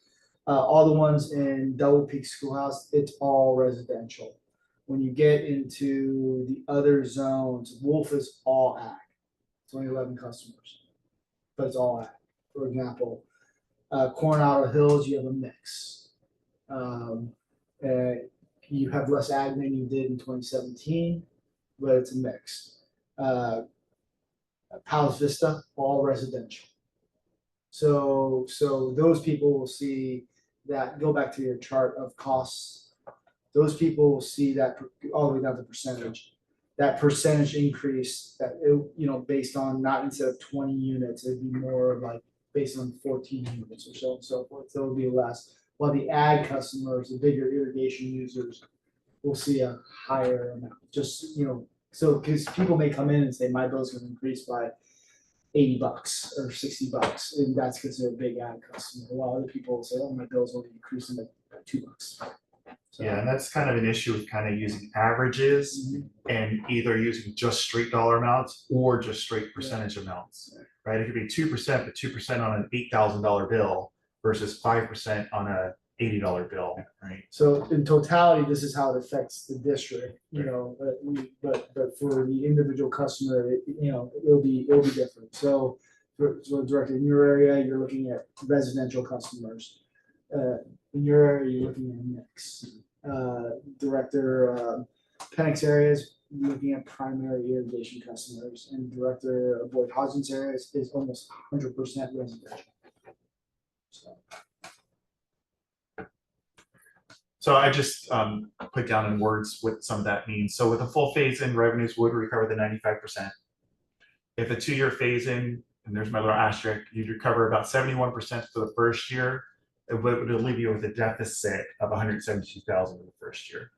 All the ones in Double Peak Schoolhouse, it's all residential. When you get into the other zones, Wolf is all ag. It's only 11 customers, but it's all ag. For example, Coronado Hills, you have a mix. You have less ag than you did in 2017, but it's a mix. Palos Vista, all residential. So those people will see that. Go back to your chart of costs. Those people will see that all the way down to percentage. That percentage increase that based on not instead of 20 units, it'd be more like based on 14 units or so and so forth. So it'll be less. While the ag customers, the bigger irrigation users, will see a higher amount. Just so because people may come in and say my bill's going to increase by $80 or $60, and that's because they're a big ad customer. A lot of other people say, "Oh, my bill's only increasing by $2." So, Yeah, and that's kind of an issue with kind of using averages and either using just straight dollar amounts or just straight percentage amounts, right? It could be 2%, but 2% on an $8,000 bill versus 5% on a $80 bill, right? So in totality, this is how it affects the district, you know, but for the individual customer, it'll be different. So directly in your area, you're looking at residential customers. In your area, you're looking at mix. Director Penix areas, you're looking at primary irrigation customers, and Director Boyd Hodgson's areas is almost 100% residential. So I just put down in words what some of that means. So with a full phase-in, revenues would recover the 95%. If a 2-year phase-in, and there's my little asterisk, you'd recover about 71% for the first year. It would leave you with a deficit of 172,000 in the first year.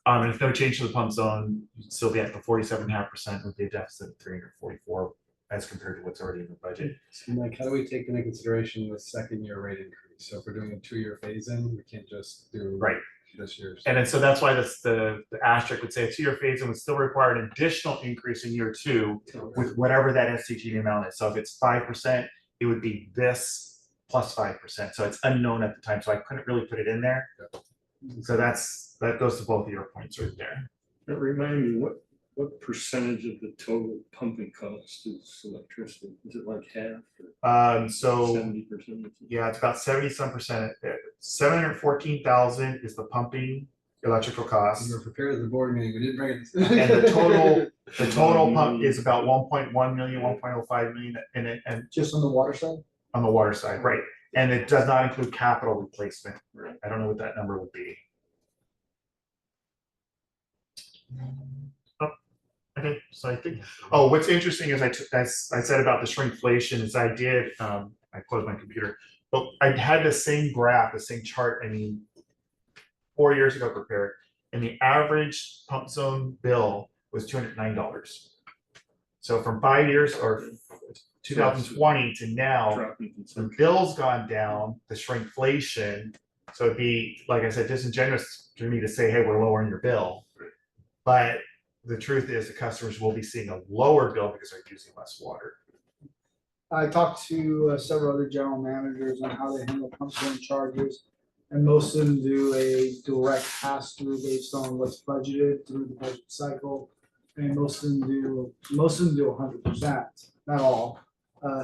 And if no change to the pump zone, you'd still be at the 47.5% with a deficit of 344 as compared to what's already in the budget. So Mike, how do we take into consideration the second year rate increase? So if we're doing a 2-year phase-in, we can't just do this year's. And then so that's why the asterisk would say a 2-year phase-in would still require an additional increase in year 2 with whatever that SCG amount is. So if it's 5%, it would be this plus 5%. So it's unknown at the time. So I couldn't really put it in there. So that goes to both of your points right there. That remind me, what percentage of the total pumping cost is electricity? Is it like half or So 70%? yeah, it's about 70-some%. 714,000 is the pumping electrical cost. We were prepared at the board meeting, we didn't bring it. And the total pump is about 1.1 million, 1.05 million, and Just on the water side? on the water side, right? And it does not include capital replacement. Right. I don't know what that number would be. Oh, okay, so I think. Oh, what's interesting is I said about the shrinkflation is I closed my computer, but I had the same graph, the same chart. I mean, 4 years ago prepared, and the average pump zone bill was $209. So from 5 years or 2020 to now, the bill's gone down, the shrinkflation. So it'd be, like I said, disingenuous for me to say, hey, we're lowering your bill. But the truth is the customers will be seeing a lower bill because they're using less water. I talked to several other general managers on how they handle pump zone charges, and most of them do a direct pass-through based on what's budgeted through the budget cycle. And most of them do 100%, not all.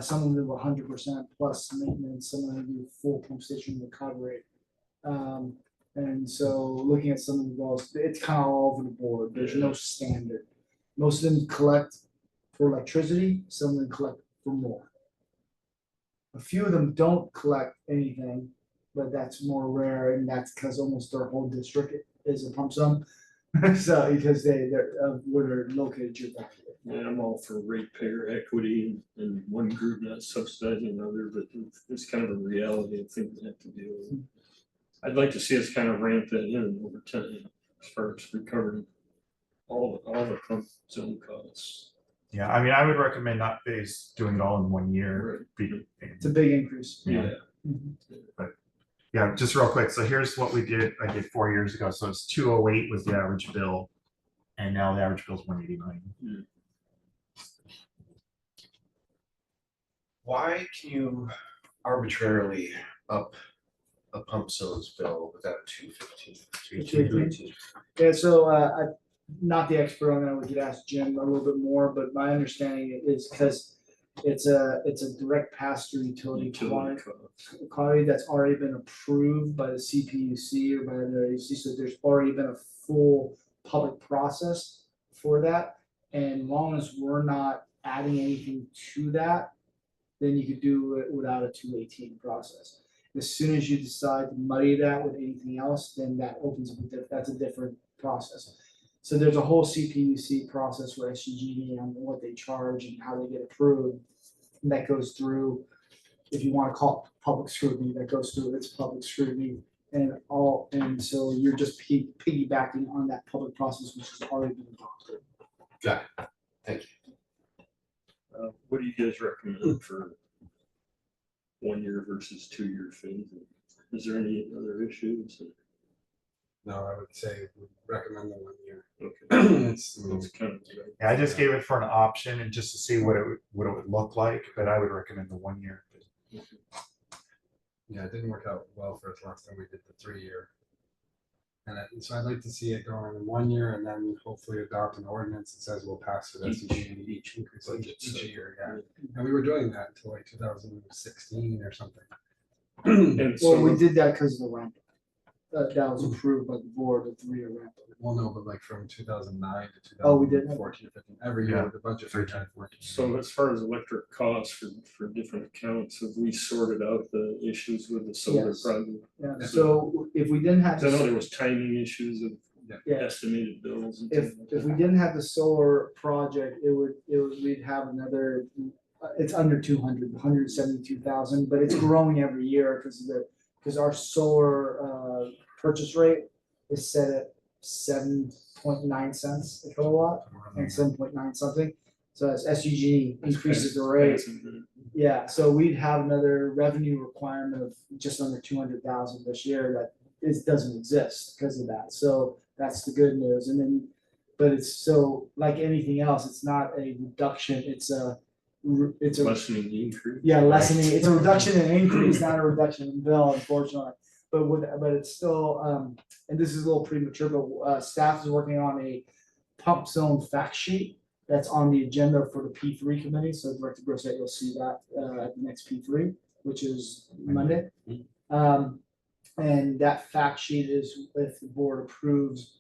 Some of them do 100% plus maintenance, some of them do full pump station recovery. And so looking at some of the bills, it's kind of all over the board. There's no standard. Most of them collect for electricity, some of them collect for more. A few of them don't collect anything, but that's more rare, and that's because almost their whole district is a pump zone. So because they're where they're located geographically. Yeah, I'm all for ratepayer equity and one group not subsidizing another, but it's kind of a reality of things that have to deal with. I'd like to see us kind of ramp that in over time as far as recovering all the pump zone costs. Yeah, I mean, I would recommend not doing it all in 1 year. Right. It's a big increase. Yeah. But yeah, just real quick. So here's what I did 4 years ago. So it's 208 was the average bill, and now the average bill is 189. Yeah. Why can you arbitrarily up a pump zone's bill without 215? Yeah, so I'm not the expert on that. We could ask Jim a little bit more, but my understanding is because it's a direct pass-through utility quantity that's already been approved by the CPUC or by the AUC. So there's already been a full public process for that. And as long as we're not adding anything to that, then you could do it without a 218 process. As soon as you decide to muddy that with anything else, then that opens up that's a different process. So there's a whole CPUC process for SCGD on what they charge and how they get approved. And that goes through, if you want to call it public scrutiny, that goes through its public scrutiny and so you're just piggybacking on that public process which has already been adopted. Got it. Thank you. What do you guys recommend for 1 year versus 2 year phase? Is there any other issues? No, I would say we recommend the 1 year. Okay, It's, that's kind of. Yeah, I just gave it for an option and just to see what it would look like, but I would recommend the 1 year. yeah, it didn't work out well for us last time we did the 3 year. So I'd like to see it go in 1 year and then hopefully adopt an ordinance that says we'll pass it each increase each year, yeah. And we were doing that until like 2016 or something. And Well, so, we did that because of the ramp. That was approved by the board, the 3-year ramp. Well, no, but like from 2009 to Oh, we did? 2014 or 15, every year with the budget for 2014. so as far as electric costs for different accounts, have we sorted out the issues with the solar Yes. project? Yeah, so if we didn't have. 'Cause I know there was timing issues of Yeah. estimated bills. And If, things like if we that. didn't have the solar project, we'd have another, it's under 200, 172,000, but it's growing every year because our solar, purchase rate is set at 7.9 cents a kilowatt and 7.9 something. So as SUG increases the rate, yeah, so we'd have another revenue requirement of just under 200,000 this year that doesn't exist because of that. So that's the good news. And then, but it's so like anything else, it's not a reduction, it's a Lessening the increase. yeah, lessening, it's a reduction in increase, not a reduction in bill, unfortunately. But it's still, and this is a little premature, but staff is working on a pump zone fact sheet that's on the agenda for the P3 committee. So Director Brissett, you'll see that at the next P3, which is Monday. And that fact sheet is if the board approves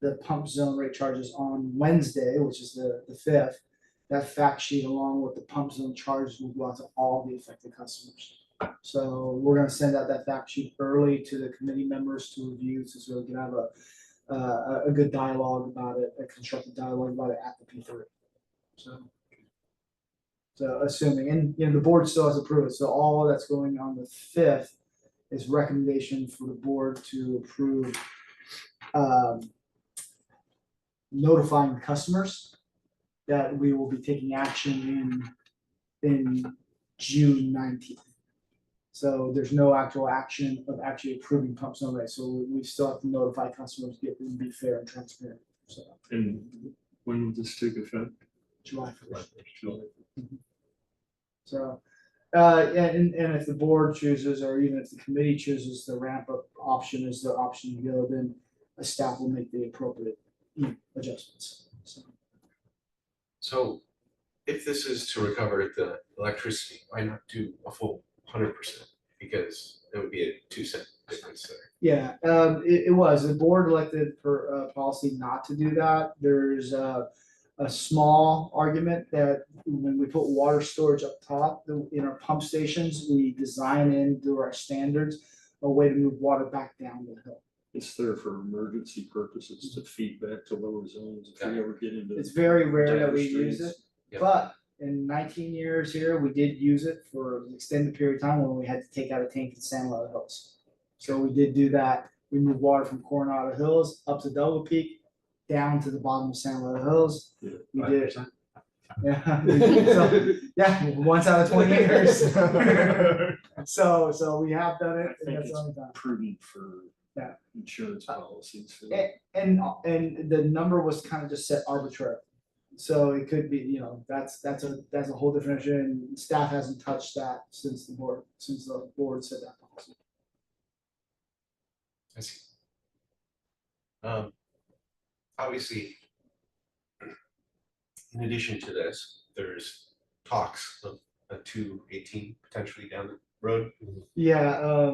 the pump zone rate charges on Wednesday, which is the 5th, that fact sheet along with the pump zone charges will go out to all the affected customers. So we're gonna send out that fact sheet early to the committee members to review, so we can have a good dialogue about it, a constructive dialogue about it at the P3. So assuming, and you know, the board still has approved it, so all that's going on the 5th is recommendation for the board to approve notifying customers that we will be taking action in June 19th. So there's no actual action of actually approving pump zone rates, so we still have to notify customers, get them to be fair and transparent, so And when will this take effect? July 1st. July. So, and if the board chooses, or even if the committee chooses, the ramp up option is the option to go, then a staff will make the appropriate adjustments, so. So if this is to recover the electricity, why not do a full 100%? Because it would be a 2-cent difference there. Yeah, it was, the board elected for policy not to do that. There's a small argument that when we put water storage up top, in our pump stations, we design into our standards a way to move water back down the hill. It's there for emergency purposes to feed back to lower zones if we ever get into. It's very rare that we dire use it, straits. Yeah. but in 19 years here, we did use it for an extended period of time when we had to take out a tank in San Luis Hills. So we did do that. We moved water from Coronado Hills up to Double Peak, down to the bottom of San Luis Hills. Yeah. We did. 5%? Yeah, so, yeah, once out of 20 years. So we have done it, I and think that's the only time. Prudent for Yeah. insurance policies. for And the number was kind of just set arbitrary. So it could be, that's a whole different issue, and staff hasn't touched that since the board said that policy. I see. Obviously, in addition to this, there's talks of a 218 potentially down the road. Yeah,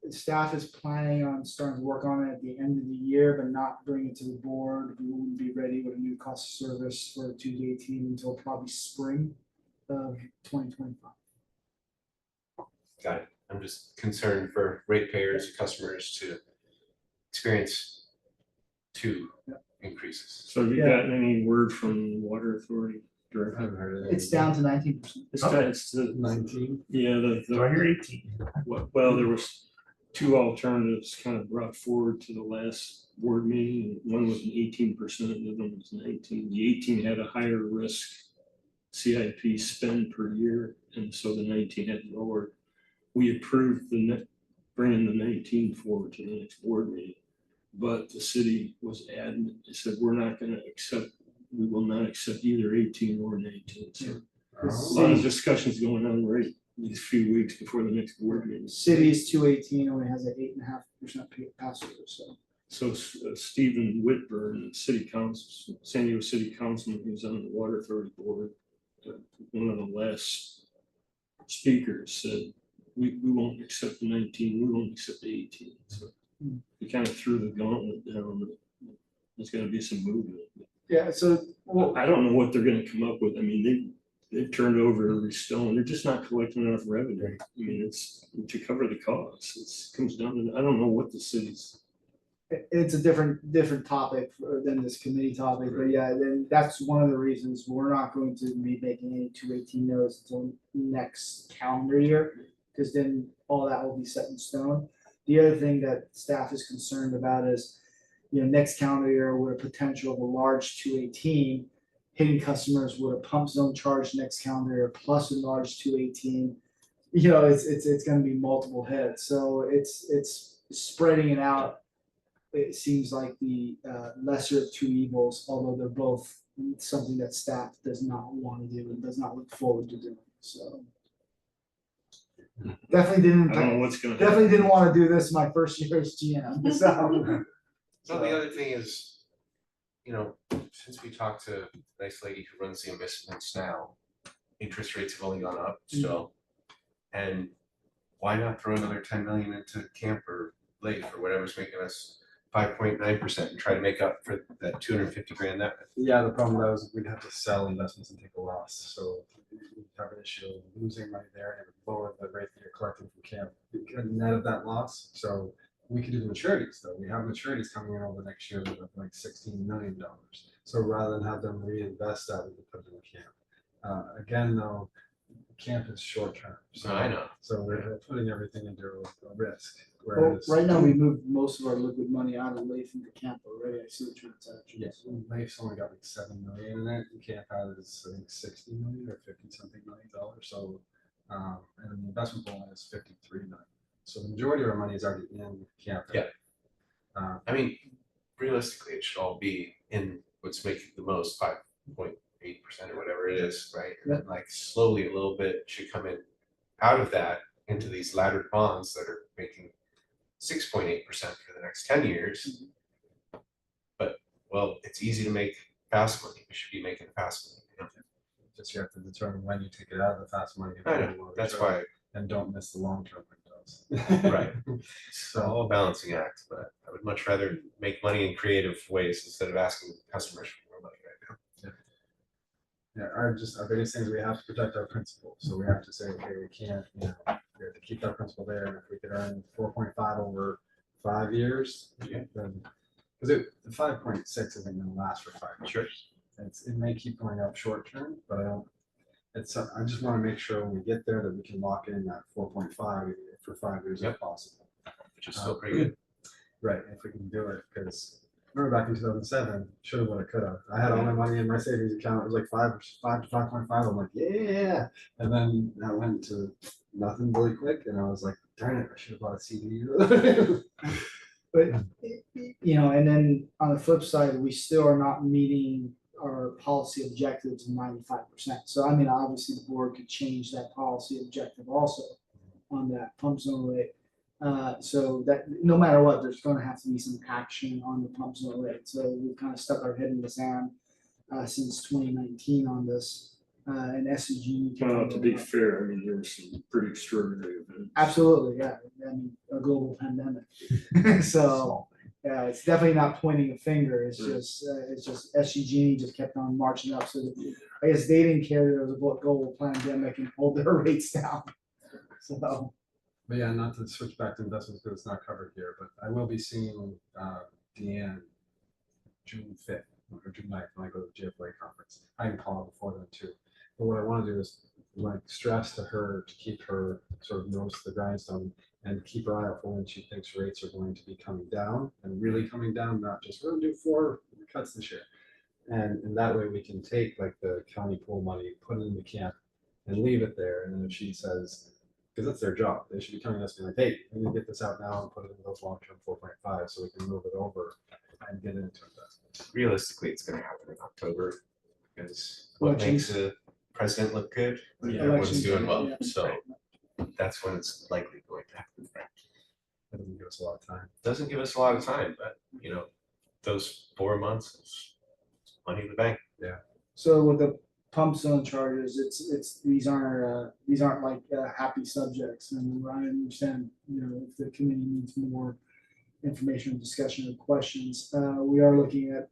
staff is planning on starting to work on it at the end of the year, but not bring it to the board. We wouldn't be ready with a new cost of service for 218 until probably spring of 2025. Got it. I'm just concerned for ratepayers, customers to experience 2 increases. So have you Yeah. gotten any word from the water authority I directly? haven't heard of It's down to 19%. It's the, 19. yeah, So I hear 18. well, there was 2 alternatives kind of brought forward to the last board meeting. One was an 18%, the other one was 19. The 18 had a higher risk CIP spend per year, and so the 19 had lower. We approved bringing the 19 forward to the next board meeting, but the city was adamant. They said, we will not accept either 18 or 19. So a lot of discussions going on right these few weeks before the next board meeting. City's 218 only has an 8.5% pass-through, so. So Stephen Whitburn, city council, San Diego City Councilman, who's on the Water Authority Board, one of the last speakers said, we won't accept the 19, we won't accept the 18. So he kind of threw the gauntlet down. There's got to be some movement. Yeah, so, well, I don't know what they're going to come up with. I mean, they've turned over every stone. They're just not collecting enough revenue. I mean, it's to cover the costs. It comes down to, I don't know what the city's. it's a different topic than this committee topic, but yeah, then that's one of the reasons we're not going to be making any 218 no's until next calendar year, because then all that will be set in stone. The other thing that staff is concerned about is, next calendar year with a potential of a large 218, hitting customers with a pump zone charge next calendar year plus a large 218. It's going to be multiple hits, so it's spreading it out. It seems like the lesser of two evils, although they're both something that staff does not want to do and does not look forward to doing. So definitely I don't know what's going to happen. didn't want to do this my first year as GM. So the other thing is, since we talked to a nice lady who runs the investments now, interest rates have only gone up still. And why not throw another 10 million into Camp or Lake or whatever's making us 5.9% and try to make up for that 250 grand net? Yeah, the problem though is we'd have to sell investments and take a loss. So we have an issue of losing money there and it would lower the rate that you're collecting from Camp net of that loss. So we could do the maturities though. We have maturities coming in over the next year of like $16 million. So rather than have them reinvest that, we could put it in Camp. Again though, Camp is short term. So I know. So we're putting everything into a risk. Well, Whereas right now we moved most of our liquid money out of Lath into Camp already. I see the transactions. yes, Life's only got like 7 million in it. Camp has I think 60 million or 50 something million dollars. So and the investment pool is 53 million. So the majority of our money is already in Camp. Yeah. I mean, realistically, it should all be in what's making the most 5.8% or whatever it is, right? And then like slowly a little bit should come in out of that into these laddered bonds that are making 6.8% for the next 10 years. But well, it's easy to make fast money. We should be making fast money. Just you have to determine when you take it out of the fast money. I know. That's why. And don't miss the long term windows. Right. It's all a balancing act, but I would much rather make money in creative ways instead of asking customers for more money right now. Yeah, our biggest thing is we have to protect our principal. So we have to say, okay, we can't, we have to keep that principal there. And if we could earn 4.5 over 5 years, then because the 5.6 isn't going to last for 5 years. Sure. It may keep going up short term, but I just want to make sure when we get there that we can lock in that 4.5 for 5 years if possible. Which is still pretty good. Right, if we can do it, because remember back in 2007, should have, would have, could have. I had all my money in my savings account. It was like 5 to 5.5. I'm like, yeah, and then that went to nothing really quick, and I was like, darn it, I should have bought a CD. But and then on the flip side, we still are not meeting our policy objectives of 95%. So I mean, obviously the board could change that policy objective also on that pump zone rate. So that no matter what, there's going to have to be some action on the pump zone rate. So we've kind of stuck our head in the sand since 2019 on this. And SCG. To be fair, I mean, there were some pretty extraordinary events. Absolutely, yeah. I mean, a global pandemic. So yeah, it's definitely not pointing a finger. It's just SCG just kept on marching up. So I guess they didn't care there was a global pandemic and pulled their rates down. So. But yeah, not to switch back to investments because it's not covered here, but I will be seeing Deanne June 5th or June 9th when I go to the GFLA conference. I can call her before then too. But what I want to do is like stress to her to keep her sort of nose to the grindstone and keep her eye out for when she thinks rates are going to be coming down and really coming down, not just we're going to do 4 cuts this year. And that way we can take like the county pool money, put it in the camp and leave it there. And then if she says, because that's their job, they should be coming to us and like, hey, we need to get this out now and put it in those long-term 4.5 so we can move it over and get into investments. Realistically, it's gonna happen in October, because what Elections. makes a president look good? Yeah. Everyone's Elections, doing well, yeah. so that's when it's likely going to happen. That doesn't give us a lot of time. Doesn't give us a lot of time, but you know, those 4 months is money in the bank. So with the pump zone charges, these aren't like happy subjects, and I understand, if the committee needs more information, discussion, or questions, we are looking at,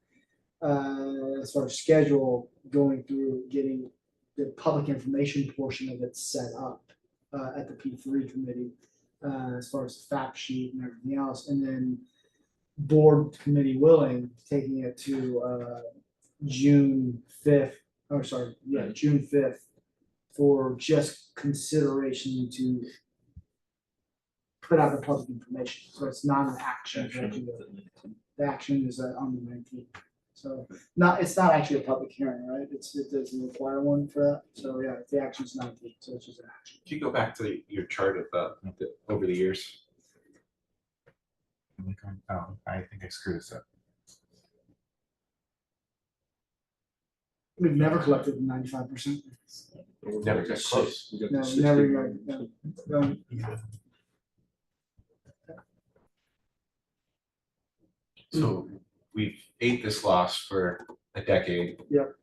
as far as schedule, going through getting the public information portion of it set up at the P3 committee, as far as the fact sheet and everything else, and then board committee willing, taking it to June 5th, June 5th, for just consideration to put out the public information. So it's not an action. The action is on the 19th. So it's not actually a public hearing, right? It doesn't require one for that. So yeah, the action's 19th, so it's just an action. If you go back to your chart of over the years, Oh, I think I screwed this up. We've never collected 95%. Never got close. We got No, the never 60. No. So we've ate this loss for a decade. Yep.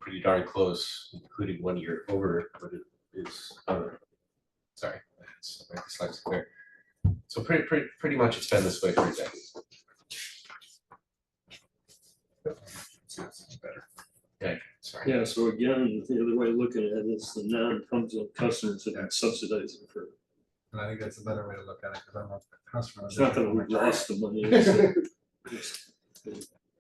Pretty darn close, including 1 year over what it is. Sorry, that's my dyslexic there. So pretty much it's been this way for a decade. Better. Yeah, sorry. Yeah, so again, the other way of looking at it is the non-pump zone customers have been subsidizing for, And I think that's a better way to look at it, because I'm a customer. it's not that we lost the money, it's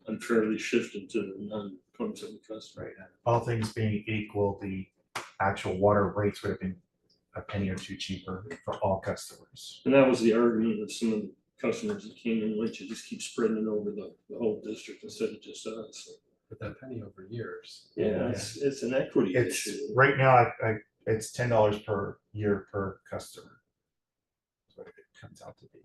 unfairly shifted to the non-pump zone customer. Right. All things being equal, the actual water rates would have been a penny or two cheaper for all customers. And that was the argument of some of the customers that came in, like, you just keep spreading it over the whole district instead of just us. But that penny over years. Yeah, it's an equity It's issue. right now, it's $10 per year per customer. That's what it comes out to be.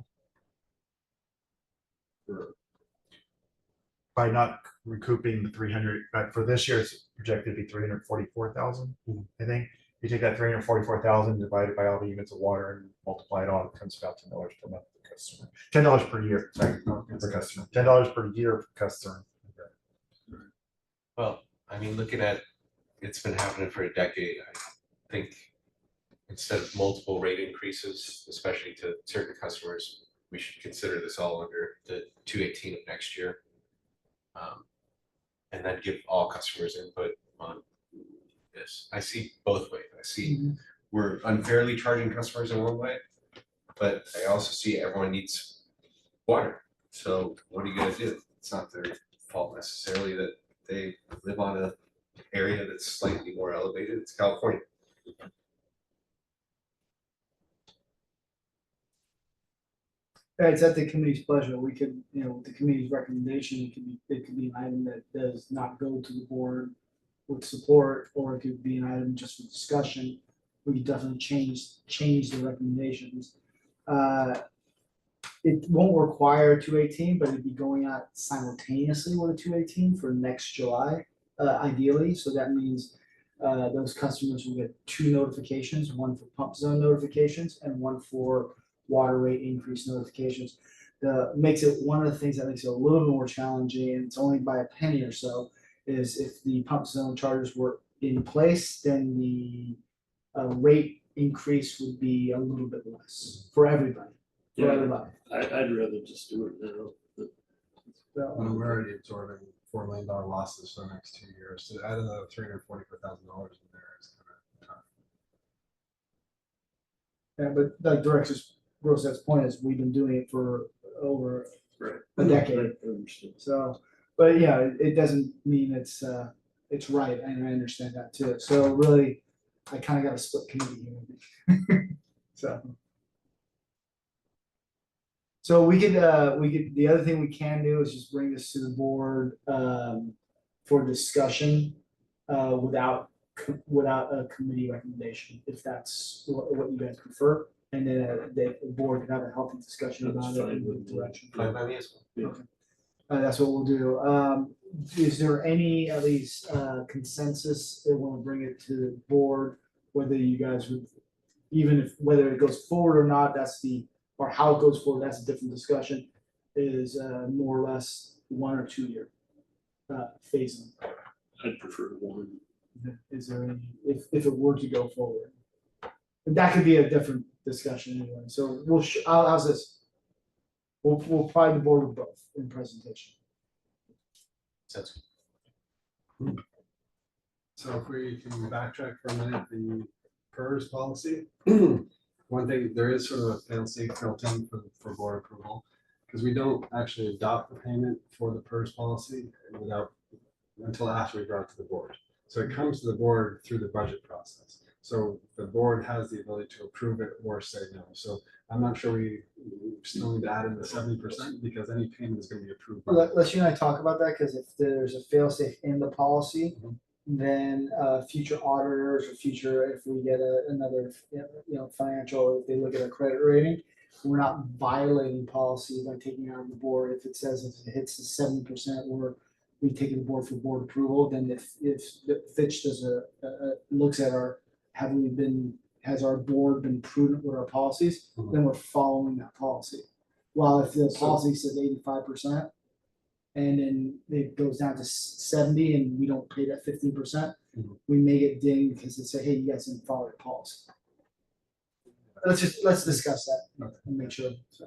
By not recouping the 300, but for this year, it's projected to be 344,000, I think. You take that 344,000 divided by all the units of water and multiply it all, it comes about $10 per month per customer. $10 per year, sorry, per customer. $10 per year per customer. Well, I mean, looking at, it's been happening for a decade. I think instead of multiple rate increases, especially to certain customers, we should consider this all under the 218 of next year. And then give all customers input on this. I see both ways. I see we're unfairly charging customers in one way, but I also see everyone needs water. So what are you gonna do? It's not their fault necessarily that they live on an area that's slightly more elevated. It's California. It's at the committee's pleasure. We could, with the committee's recommendation, it could be an item that does not go to the board with support, or it could be an item just for discussion. We could definitely change the recommendations. It won't require 218, but it'd be going out simultaneously with a 218 for next July, ideally. So that means those customers will get 2 notifications, one for pump zone notifications and one for water rate increase notifications. One of the things that makes it a little bit more challenging, and it's only by a penny or so, is if the pump zone charges were in place, then the rate increase would be a little bit less for everybody. For everybody. I'd rather just do it now. When we're already absorbing $4 million losses for the next 2 years, to add another $344,000 in there is kind of tough. Yeah, but like Director Grosset's point is, we've been doing it for over a decade. I understand. So, but yeah, it doesn't mean it's right, and I understand that too. So really, I kind of got a split committee here. So we could, the other thing we can do is just bring this to the board, for discussion, without a committee recommendation, if that's what you guys prefer. And then the board can have a healthy discussion That's about it fine and with the me. direction. Fine by me as well. That's what we'll do. Is there any, at least, consensus that want to bring it to the board, whether you guys would, even if, whether it goes forward or not, or how it goes forward, that's a different discussion, is, more or less 1 or 2 year, phasing. I'd prefer one. Is there any, if it were to go forward? And that could be a different discussion anyway, so how's this? We'll provide the board with both in presentation. Sounds So if we can backtrack for a minute, the PERS policy. One thing, there is sort of a fail-safe built in for board approval, because we don't actually adopt the payment for the PERS policy until after we brought it to the board. So it comes to the board through the budget process. So the board has the ability to approve it or say no. So I'm not sure we still need to add in the 70% because any payment is going to be approved. Let's you and I talk about that, because if there's a fail-safe in the policy, then future auditors or if we get another, financial, if they look at a credit rating, we're not violating policy by taking it out of the board. If it says if it hits the 70%, we take it to the board for board approval, then if Fitch does looks at has our board been prudent with our policies, then we're following that policy. While if the policy says 85%, and then it goes down to 70 and we don't pay that 15%, we may get dinged because they say, hey, you guys didn't follow your policy. Let's discuss that and make sure. So.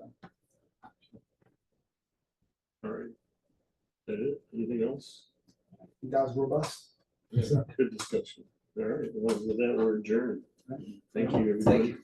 All right. Is that it? Anything else? That was robust. Good discussion. All right, well, with that, we're adjourned. Thank you, everybody. Thank you.